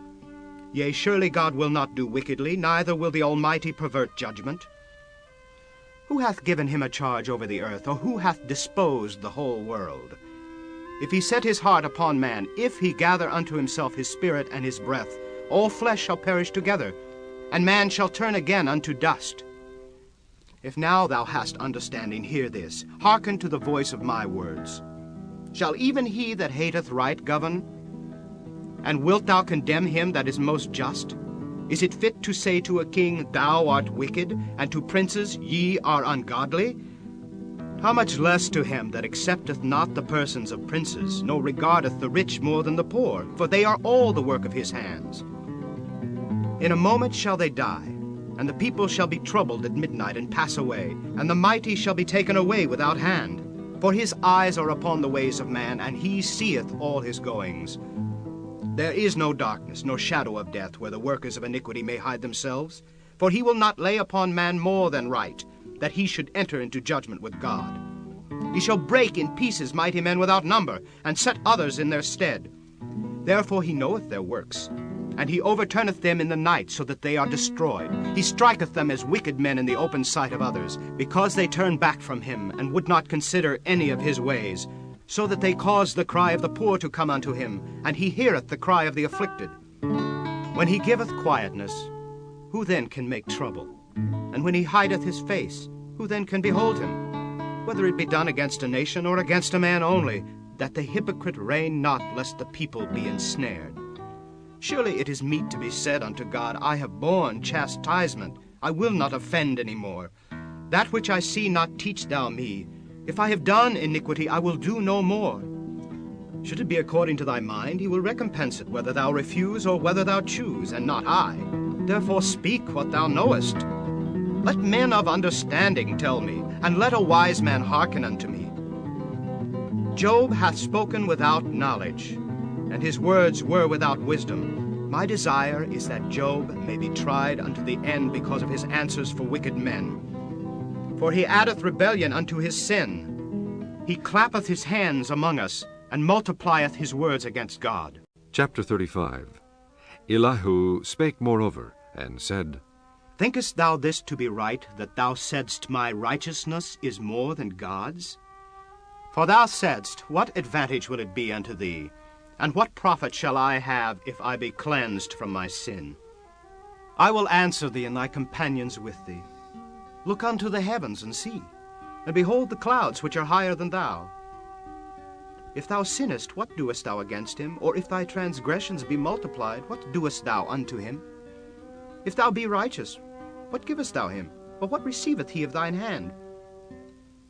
Yea, surely God will not do wickedly, neither will the Almighty pervert judgment. Who hath given him a charge over the earth, or who hath disposed the whole world? If he set his heart upon man, if he gather unto himself his spirit and his breath, all flesh shall perish together, and man shall turn again unto dust. If now thou hast understanding, hear this. Hearken to the voice of my words. Shall even he that hateth right govern? And wilt thou condemn him that is most just? Is it fit to say to a king, Thou art wicked, and to princes, Ye are ungodly? How much less to him that accepteth not the persons of princes, nor regardeth the rich more than the poor, for they are all the work of his hands. In a moment shall they die, and the people shall be troubled at midnight and pass away, and the mighty shall be taken away without hand. For his eyes are upon the ways of man, and he seeth all his goings. There is no darkness, nor shadow of death, where the workers of iniquity may hide themselves. For he will not lay upon man more than right, that he should enter into judgment with God. He shall break in pieces mighty men without number, and set others in their stead. Therefore he knoweth their works, and he overturneth them in the night, so that they are destroyed. He striketh them as wicked men in the open sight of others, because they turn back from him, and would not consider any of his ways, so that they cause the cry of the poor to come unto him, and he heareth the cry of the afflicted. When he giveth quietness, who then can make trouble? And when he hideth his face, who then can behold him? Whether it be done against a nation or against a man only, that the hypocrite reign not, lest the people be ensnared. Surely it is meet to be said unto God, I have borne chastisement, I will not offend any more. That which I see not teach thou me. If I have done iniquity, I will do no more. Should it be according to thy mind, he will recompense it, whether thou refuse or whether thou choose, and not I. Therefore speak what thou knowest. Let men of understanding tell me, and let a wise man hearken unto me. Job hath spoken without knowledge, and his words were without wisdom. My desire is that Job may be tried unto the end because of his answers for wicked men. For he addeth rebellion unto his sin. He clappeth his hands among us, and multiplieth his words against God. Chapter 35. Elihu spake moreover, and said, Thinkest thou this to be right, that thou saidst, My righteousness is more than God's? For thou saidst, What advantage will it be unto thee? And what profit shall I have if I be cleansed from my sin? I will answer thee and thy companions with thee. Look unto the heavens and see, and behold the clouds which are higher than thou. If thou sinnest, what doest thou against him? Or if thy transgressions be multiplied, what doest thou unto him? If thou be righteous, what givest thou him? Or what receiveth he of thine hand?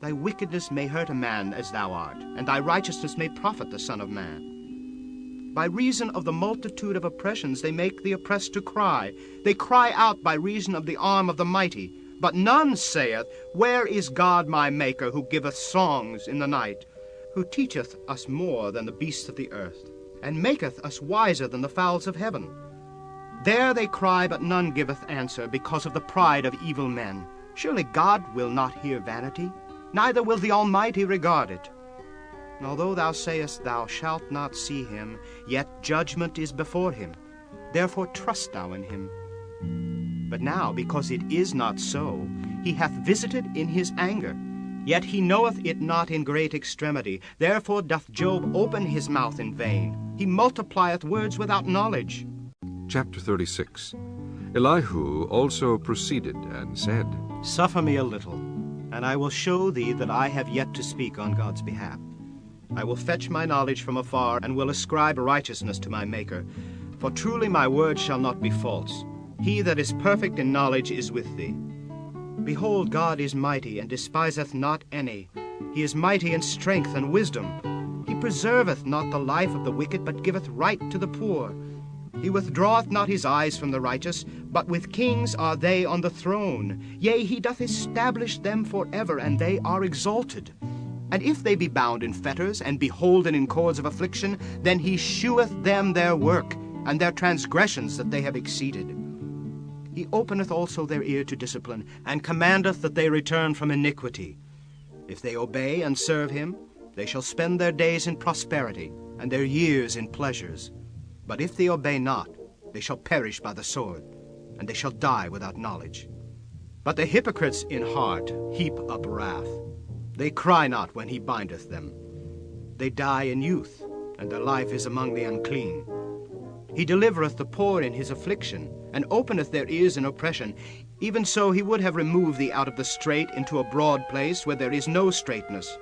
Thy wickedness may hurt a man as thou art, and thy righteousness may profit the Son of Man. By reason of the multitude of oppressions they make the oppressed to cry. They cry out by reason of the arm of the mighty. But none saith, Where is God my Maker, who giveth songs in the night, who teacheth us more than the beasts of the earth, and maketh us wiser than the fowls of heaven? There they cry, but none giveth answer, because of the pride of evil men. Surely God will not hear vanity, neither will the Almighty regard it. And although thou sayest thou shalt not see him, yet judgment is before him. Therefore trust thou in him. But now, because it is not so, he hath visited in his anger. Yet he knoweth it not in great extremity. Therefore doth Job open his mouth in vain. He multiplieth words without knowledge. Chapter 36. Elihu also proceeded and said, Suffer me a little, and I will show thee that I have yet to speak on God's behalf. I will fetch my knowledge from afar, and will ascribe righteousness to my Maker. For truly my word shall not be false. He that is perfect in knowledge is with thee. Behold, God is mighty, and despiseth not any. He is mighty in strength and wisdom. He preserveth not the life of the wicked, but giveth right to the poor. He withdraweth not his eyes from the righteous, but with kings are they on the throne. Yea, he doth establish them forever, and they are exalted. And if they be bound in fetters, and be holden in cords of affliction, then he sheweth them their work, and their transgressions that they have exceeded. He openeth also their ear to discipline, and commandeth that they return from iniquity. If they obey and serve him, they shall spend their days in prosperity, and their years in pleasures. But if they obey not, they shall perish by the sword, and they shall die without knowledge. But the hypocrites in heart heap up wrath. They cry not when he bindeth them. They die in youth, and their life is among the unclean. He delivereth the poor in his affliction, and openeth their ears in oppression. Even so he would have removed thee out of the strait into a broad place where there is no straightness,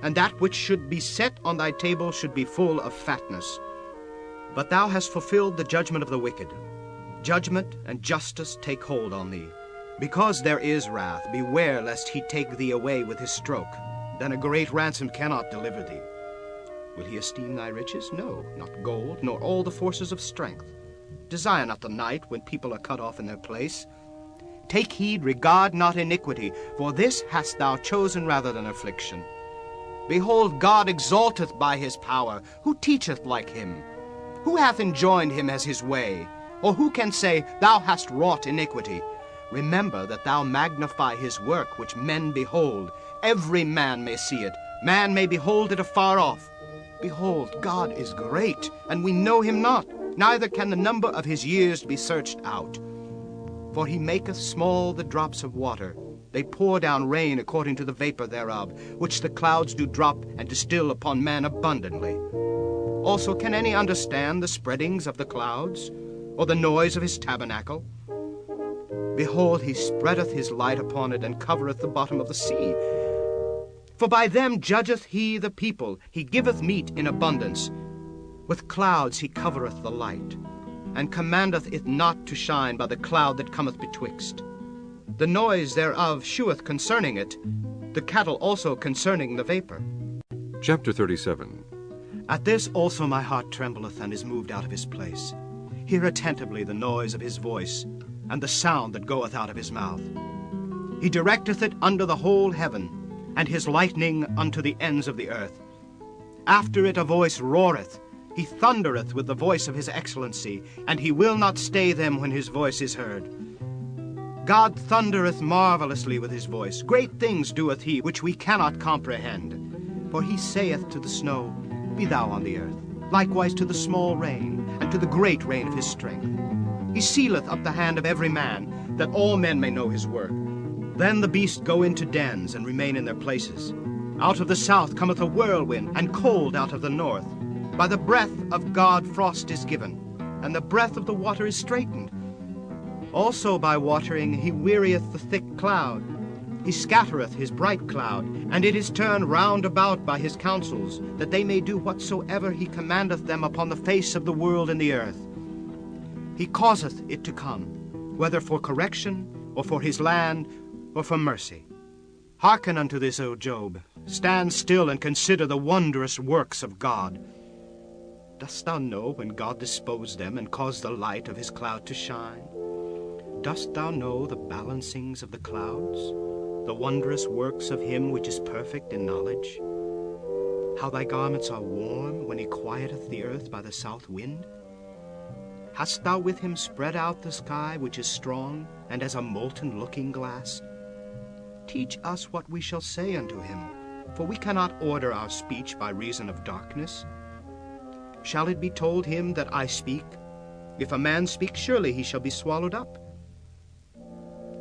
and that which should be set on thy table should be full of fatness. But thou hast fulfilled the judgment of the wicked. Judgment and justice take hold on thee. Because there is wrath, beware lest he take thee away with his stroke. Then a great ransom cannot deliver thee. Will he esteem thy riches? No, not gold, nor all the forces of strength. Desire not the night when people are cut off in their place. Take heed, regard not iniquity, for this hast thou chosen rather than affliction. Behold, God exalteth by his power. Who teacheth like him? Who hath enjoined him as his way? Or who can say, Thou hast wrought iniquity? Remember that thou magnify his work, which men behold. Every man may see it. Man may behold it afar off. Behold, God is great, and we know him not, neither can the number of his years be searched out. For he maketh small the drops of water. They pour down rain according to the vapor thereof, which the clouds do drop and distill upon man abundantly. Also can any understand the spreadings of the clouds, or the noise of his tabernacle? Behold, he spreadeth his light upon it, and covereth the bottom of the sea. For by them judgeth he the people, he giveth meat in abundance. With clouds he covereth the light, and commandeth it not to shine by the cloud that cometh betwixt. The noise thereof sheweth concerning it, the cattle also concerning the vapor. Chapter 37. At this also my heart trembleth, and is moved out of his place. Hear attentively the noise of his voice, and the sound that goeth out of his mouth. He directeth it under the whole heaven, and his lightning unto the ends of the earth. After it a voice roareth, he thundereth with the voice of his excellency, and he will not stay them when his voice is heard. God thundereth marvelously with his voice. Great things doeth he, which we cannot comprehend. For he saith to the snow, Be thou on the earth, likewise to the small rain, and to the great rain of his strength. He sealeth up the hand of every man, that all men may know his work. Then the beasts go into dens, and remain in their places. Out of the south cometh a whirlwind, and cold out of the north. By the breath of God frost is given, and the breath of the water is straitened. Also by watering he wearieth the thick cloud. He scattereth his bright cloud, and it is turned round about by his counsels, that they may do whatsoever he commandeth them upon the face of the world and the earth. He causeth it to come, whether for correction, or for his land, or for mercy. Hearken unto this, O Job. Stand still and consider the wondrous works of God. Dost thou know when God disposed them, and caused the light of his cloud to shine? Dost thou know the balancings of the clouds, the wondrous works of him which is perfect in knowledge? How thy garments are warm when he quieteth the earth by the south wind? Hast thou with him spread out the sky which is strong, and as a molten looking-glass? Teach us what we shall say unto him, for we cannot order our speech by reason of darkness. Shall it be told him that I speak? If a man speak, surely he shall be swallowed up.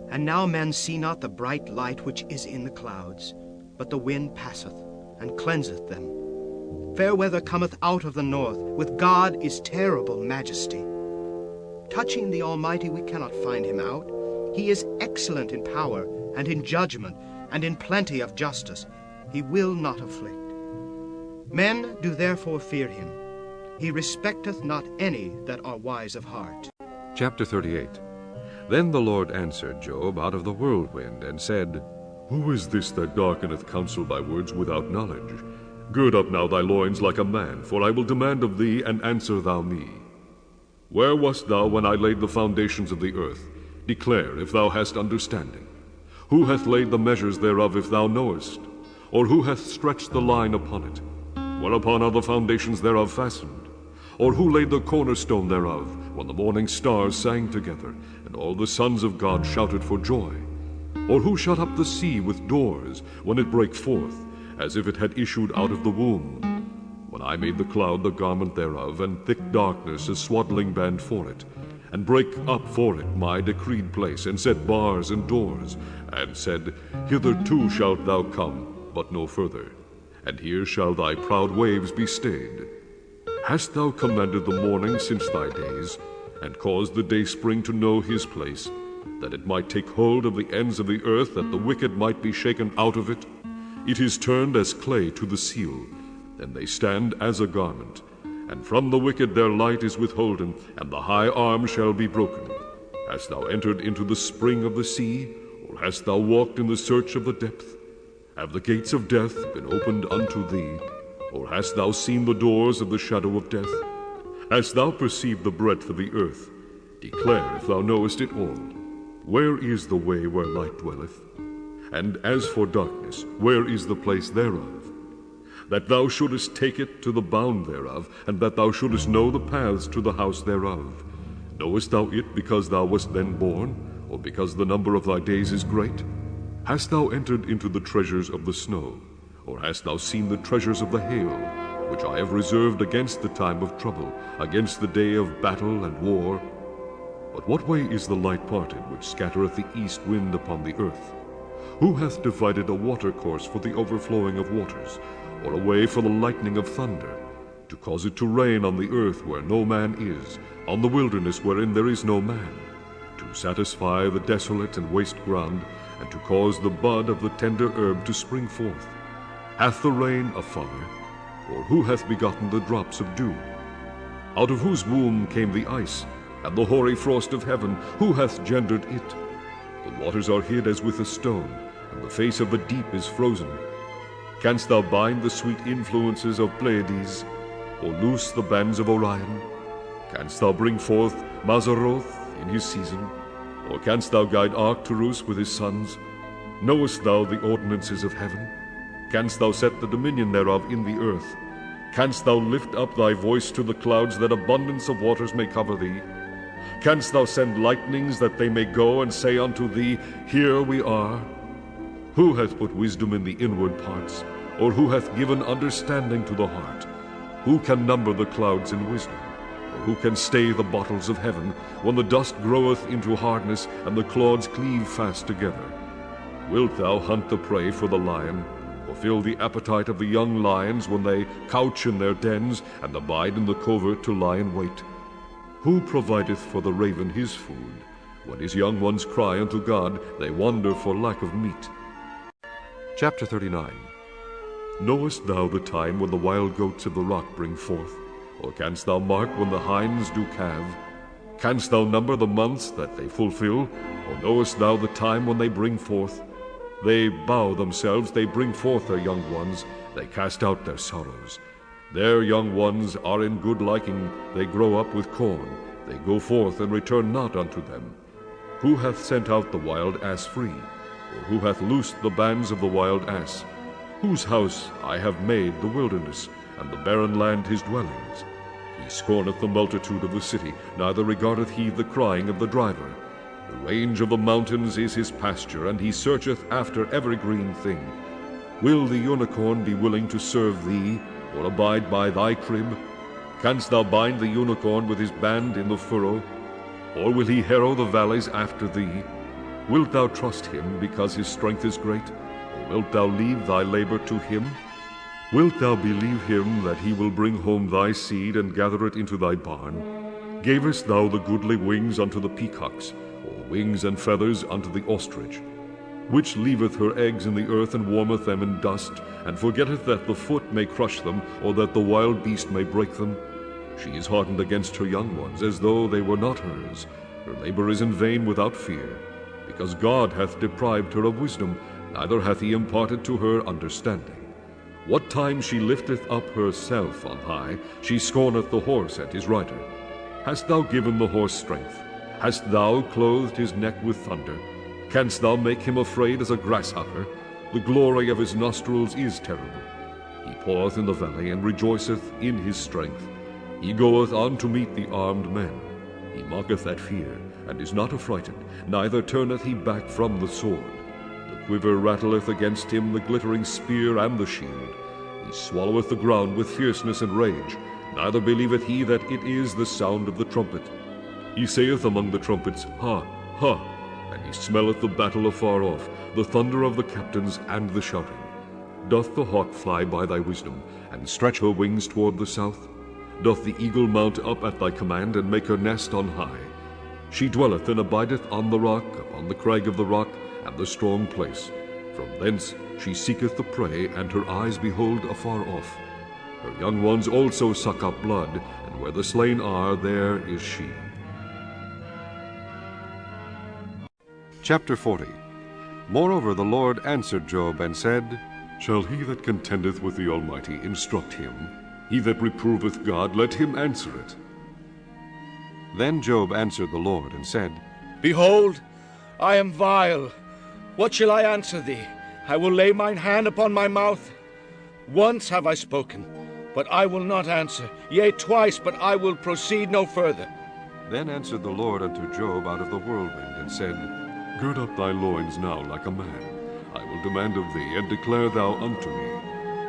And now men see not the bright light which is in the clouds, but the wind passeth, and cleanseth them. Fair weather cometh out of the north, with God is terrible majesty. Touching the Almighty we cannot find him out. He is excellent in power, and in judgment, and in plenty of justice. He will not afflict. Men do therefore fear him. He respecteth not any that are wise of heart. Chapter 38. Then the Lord answered Job out of the whirlwind, and said, Who is this that darkeneth counsel by words without knowledge? Gird up now thy loins like a man, for I will demand of thee, and answer thou me. Where wast thou when I laid the foundations of the earth? Declare, if thou hast understanding. Who hath laid the measures thereof, if thou knowest? Or who hath stretched the line upon it? Whereupon are the foundations thereof fastened? Or who laid the cornerstone thereof, when the morning stars sang together, and all the sons of God shouted for joy? Or who shut up the sea with doors, when it brake forth, as if it had issued out of the womb? When I made the cloud the garment thereof, and thick darkness a swaddling band for it, and brake up for it my decreed place, and set bars and doors, and said, Hitherto shalt thou come, but no further, and here shall thy proud waves be stayed. Hast thou commanded the morning since thy days, and caused the dayspring to know his place, that it might take hold of the ends of the earth, that the wicked might be shaken out of it? It is turned as clay to the seal, then they stand as a garment, and from the wicked their light is withholden, and the high arm shall be broken. Hast thou entered into the spring of the sea, or hast thou walked in the search of the depth? Have the gates of death been opened unto thee, or hast thou seen the doors of the shadow of death? Hast thou perceived the breadth of the earth? Declare if thou knowest it all. Where is the way where light dwelleth? And as for darkness, where is the place thereof? That thou shouldest take it to the bound thereof, and that thou shouldest know the paths to the house thereof. Knowest thou it because thou wast then born, or because the number of thy days is great? Hast thou entered into the treasures of the snow, or hast thou seen the treasures of the hail, which I have reserved against the time of trouble, against the day of battle and war? But what way is the light parted, which scattereth the east wind upon the earth? Who hath divided a watercourse for the overflowing of waters, or a way for the lightning of thunder, to cause it to rain on the earth where no man is, on the wilderness wherein there is no man, to satisfy the desolate and waste ground, and to cause the bud of the tender herb to spring forth? Hath the rain a father, or who hath begotten the drops of dew? Out of whose womb came the ice, and the hoary frost of heaven? Who hath gendered it? The waters are hid as with a stone, and the face of the deep is frozen. Canst thou bind the sweet influences of Pleiades, or loose the bands of Orion? Canst thou bring forth Mazzaroth in his season? Or canst thou guide Arcturus with his sons? Knowest thou the ordinances of heaven? Canst thou set the dominion thereof in the earth? Canst thou lift up thy voice to the clouds, that abundance of waters may cover thee? Canst thou send lightnings, that they may go and say unto thee, Here we are? Who hath put wisdom in the inward parts? Or who hath given understanding to the heart? Who can number the clouds in wisdom? Or who can stay the bottles of heaven, when the dust groweth into hardness, and the clods cleave fast together? Wilt thou hunt the prey for the lion, or fill the appetite of the young lions, when they couch in their dens, and abide in the covert to lie in wait? Who provideth for the raven his food? When his young ones cry unto God, they wander for lack of meat. Chapter 39. Knowest thou the time when the wild goats of the rock bring forth? Or canst thou mark when the hinds do calve? Canst thou number the months that they fulfill? Or knowest thou the time when they bring forth? They bow themselves, they bring forth their young ones, they cast out their sorrows. Their young ones are in good liking, they grow up with corn, they go forth and return not unto them. Who hath sent out the wild ass free? Or who hath loosed the bands of the wild ass? Whose house I have made the wilderness, and the barren land his dwellings. He scorneth the multitude of the city, neither regardeth he the crying of the driver. The range of the mountains is his pasture, and he searcheth after every green thing. Will the unicorn be willing to serve thee, or abide by thy crib? Canst thou bind the unicorn with his band in the furrow? Or will he harrow the valleys after thee? Wilt thou trust him because his strength is great? Or wilt thou leave thy labor to him? Wilt thou believe him that he will bring home thy seed and gather it into thy barn? Gavest thou the goodly wings unto the peacocks, or wings and feathers unto the ostrich? Which leaveth her eggs in the earth and warmeth them in dust, and forgetteth that the foot may crush them, or that the wild beast may break them? She is hardened against her young ones, as though they were not hers. Her labor is in vain without fear. Because God hath deprived her of wisdom, neither hath he imparted to her understanding. What time she lifteth up herself on high, she scorneth the horse and his rider. Hast thou given the horse strength? Hast thou clothed his neck with thunder? Canst thou make him afraid as a grasshopper? The glory of his nostrils is terrible. He paweth in the valley, and rejoiceth in his strength. He goeth on to meet the armed men. He mocketh at fear, and is not affrighted, neither turneth he back from the sword. The quiver rattleth against him the glittering spear and the shield. He swalloweth the ground with fierceness and rage, neither believeth he that it is the sound of the trumpet. He saith among the trumpets, Ha, ha, and he smelleth the battle afar off, the thunder of the captains and the shouting. Doth the hawk fly by thy wisdom, and stretch her wings toward the south? Doth the eagle mount up at thy command, and make her nest on high? She dwelleth and abideth on the rock, upon the crag of the rock, and the strong place. From thence she seeketh the prey, and her eyes behold afar off. Her young ones also suck up blood, and where the slain are, there is she. Chapter 40. Moreover the Lord answered Job and said, Shall he that contendeth with the Almighty instruct him? He that reproveth God, let him answer it. Then Job answered the Lord and said, Behold, I am vile. What shall I answer thee? I will lay mine hand upon my mouth. Once have I spoken, but I will not answer. Yea, twice, but I will proceed no further. Then answered the Lord unto Job out of the whirlwind, and said, Gird up thy loins now like a man. I will demand of thee, and declare thou unto me.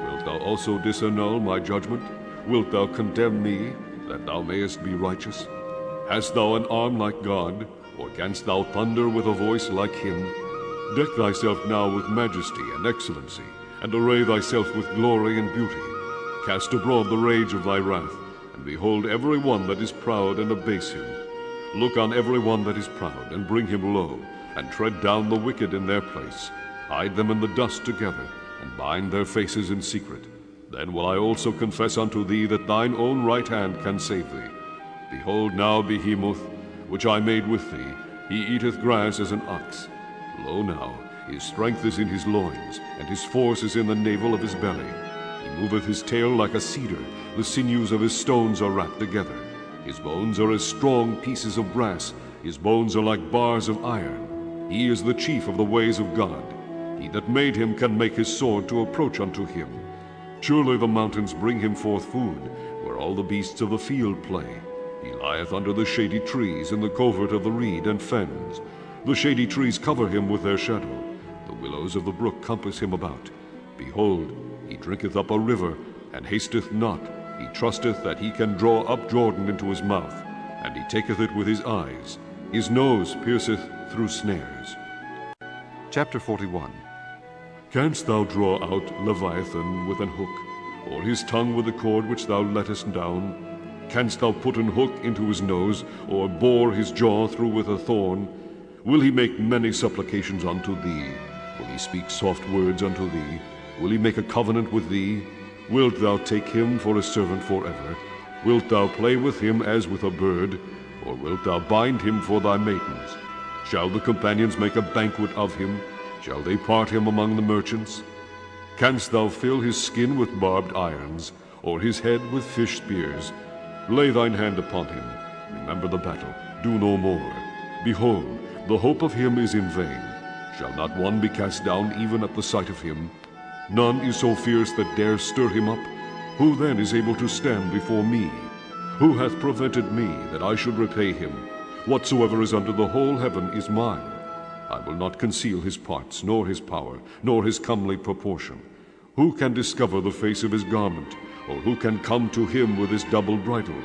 Wilt thou also disannul my judgment? Wilt thou condemn me, that thou mayest be righteous? Hast thou an arm like God, or canst thou thunder with a voice like him? Deck thyself now with majesty and excellency, and array thyself with glory and beauty. Cast abroad the rage of thy wrath, and behold every one that is proud, and abase him. Look on every one that is proud, and bring him low, and tread down the wicked in their place. Hide them in the dust together, and bind their faces in secret. Then will I also confess unto thee that thine own right hand can save thee. Behold now Behemoth, which I made with thee, he eateth grass as an ox. Lo now, his strength is in his loins, and his force is in the navel of his belly. He moveth his tail like a cedar, the sinews of his stones are wrapped together. His bones are as strong pieces of brass, his bones are like bars of iron. He is the chief of the ways of God. He that made him can make his sword to approach unto him. Surely the mountains bring him forth food, where all the beasts of the field play. He lieth under the shady trees in the covert of the reed and fens. The shady trees cover him with their shadow. The willows of the brook compass him about. Behold, he drinketh up a river, and hasteth not. He trusteth that he can draw up Jordan into his mouth, and he taketh it with his eyes. His nose pierceth through snares. Chapter 41. Canst thou draw out Leviathan with an hook, or his tongue with the cord which thou lettest down? Canst thou put an hook into his nose, or bore his jaw through with a thorn? Will he make many supplications unto thee? Will he speak soft words unto thee? Will he make a covenant with thee? Wilt thou take him for a servant forever? Wilt thou play with him as with a bird? Or wilt thou bind him for thy maidens? Shall the companions make a banquet of him? Shall they part him among the merchants? Canst thou fill his skin with barbed irons, or his head with fish spears? Lay thine hand upon him. Remember the battle. Do no more. Behold, the hope of him is in vain. Shall not one be cast down even at the sight of him? None is so fierce that dares stir him up. Who then is able to stand before me? Who hath prevented me that I should repay him? Whatsoever is under the whole heaven is mine. I will not conceal his parts, nor his power, nor his comely proportion. Who can discover the face of his garment? Or who can come to him with his double bridle?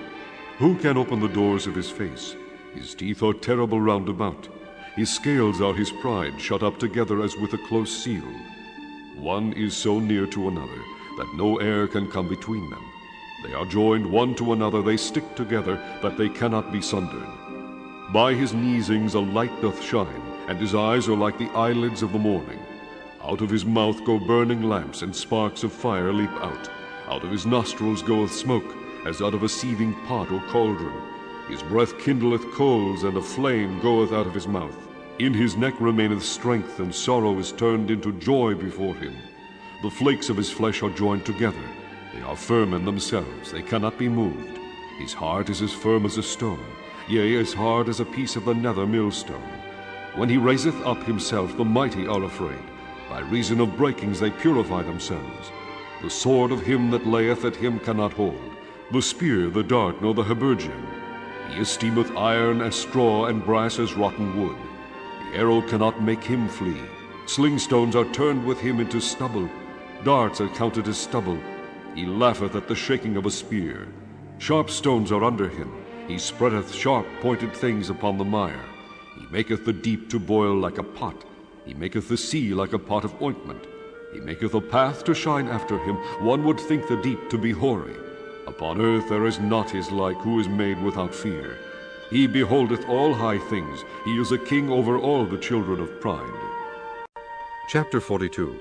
Who can open the doors of his face? His teeth are terrible round about. His scales are his pride, shut up together as with a close seal. One is so near to another, that no air can come between them. They are joined one to another, they stick together, that they cannot be sundered. By his neesings a light doth shine, and his eyes are like the eyelids of the morning. Out of his mouth go burning lamps, and sparks of fire leap out. Out of his nostrils goeth smoke, as out of a seething pot or cauldron. His breath kindleth coals, and a flame goeth out of his mouth. In his neck remaineth strength, and sorrow is turned into joy before him. The flakes of his flesh are joined together. They are firm in themselves, they cannot be moved. His heart is as firm as a stone, yea, as hard as a piece of the nether millstone. When he raiseth up himself, the mighty are afraid. By reason of breakings they purify themselves. The sword of him that layeth at him cannot hold, the spear, the dart, nor the habergeon. He esteemeth iron as straw, and brass as rotten wood. The arrow cannot make him flee. Slingstones are turned with him into stubble. Darts are counted as stubble. He laugheth at the shaking of a spear. Sharp stones are under him. He spreadeth sharp pointed things upon the mire. He maketh the deep to boil like a pot. He maketh the sea like a pot of ointment. He maketh a path to shine after him. One would think the deep to be hoary. Upon earth there is not his like, who is made without fear. He beholdeth all high things. He is a king over all the children of pride. Chapter 42.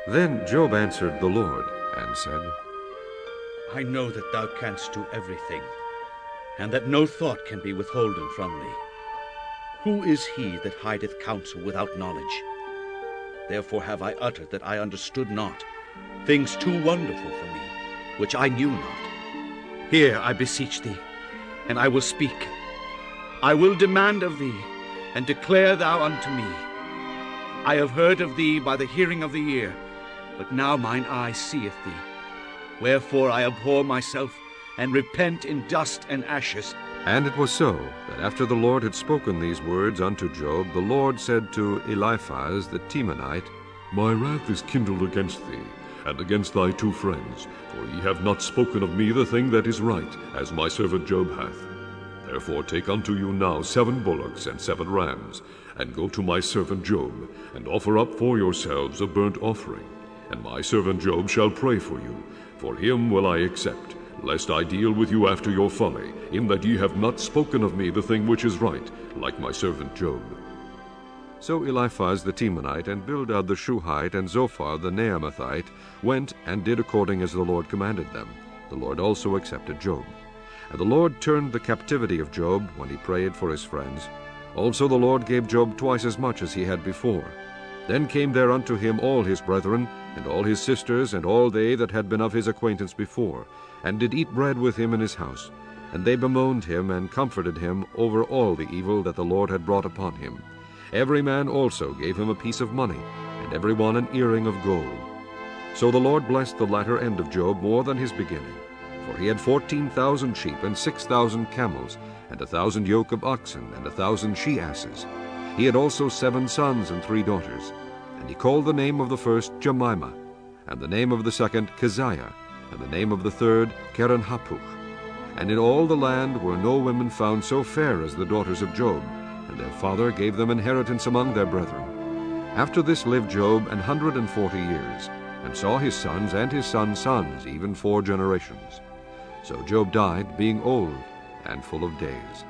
Then Job answered the Lord, and said, I know that thou canst do everything, and that no thought can be withholden from thee. Who is he that hideth counsel without knowledge? Therefore have I uttered that I understood not, things too wonderful for me, which I knew not. Hear, I beseech thee, and I will speak. I will demand of thee, and declare thou unto me. I have heard of thee by the hearing of the ear, but now mine eye seeth thee. Wherefore I abhor myself, and repent in dust and ashes. And it was so, that after the Lord had spoken these words unto Job, the Lord said to Eliphaz the Temanite, My wrath is kindled against thee, and against thy 2 friends, for ye have not spoken of me the thing that is right, as my servant Job hath. Therefore take unto you now 7 bullocks and 7 rams, and go to my servant Job, and offer up for yourselves a burnt offering. And my servant Job shall pray for you, for him will I accept, lest I deal with you after your folly, in that ye have not spoken of me the thing which is right, like my servant Job. So Eliphaz the Temanite, and Bildad the Shuhite, and Zophar the Naamathite went and did according as the Lord commanded them. The Lord also accepted Job. And the Lord turned the captivity of Job when he prayed for his friends. Also the Lord gave Job twice as much as he had before. Then came there unto him all his brethren, and all his sisters, and all they that had been of his acquaintance before, and did eat bread with him in his house. And they bemoaned him, and comforted him over all the evil that the Lord had brought upon him. Every man also gave him a piece of money, and every one an earring of gold. So the Lord blessed the latter end of Job more than his beginning. For he had 14,000 sheep, and 6,000 camels, and 1,000 yoke of oxen, and 1,000 she-asses. He had also 7 sons and 3 daughters. And he called the name of the first Jemimah, and the name of the second Keziah, and the name of the third Keren-Happuch. And in all the land were no women found so fair as the daughters of Job, and their father gave them inheritance among their brethren. After this lived Job 140 years, and saw his sons and his sons' sons, even 4 generations. So Job died, being old and full of days.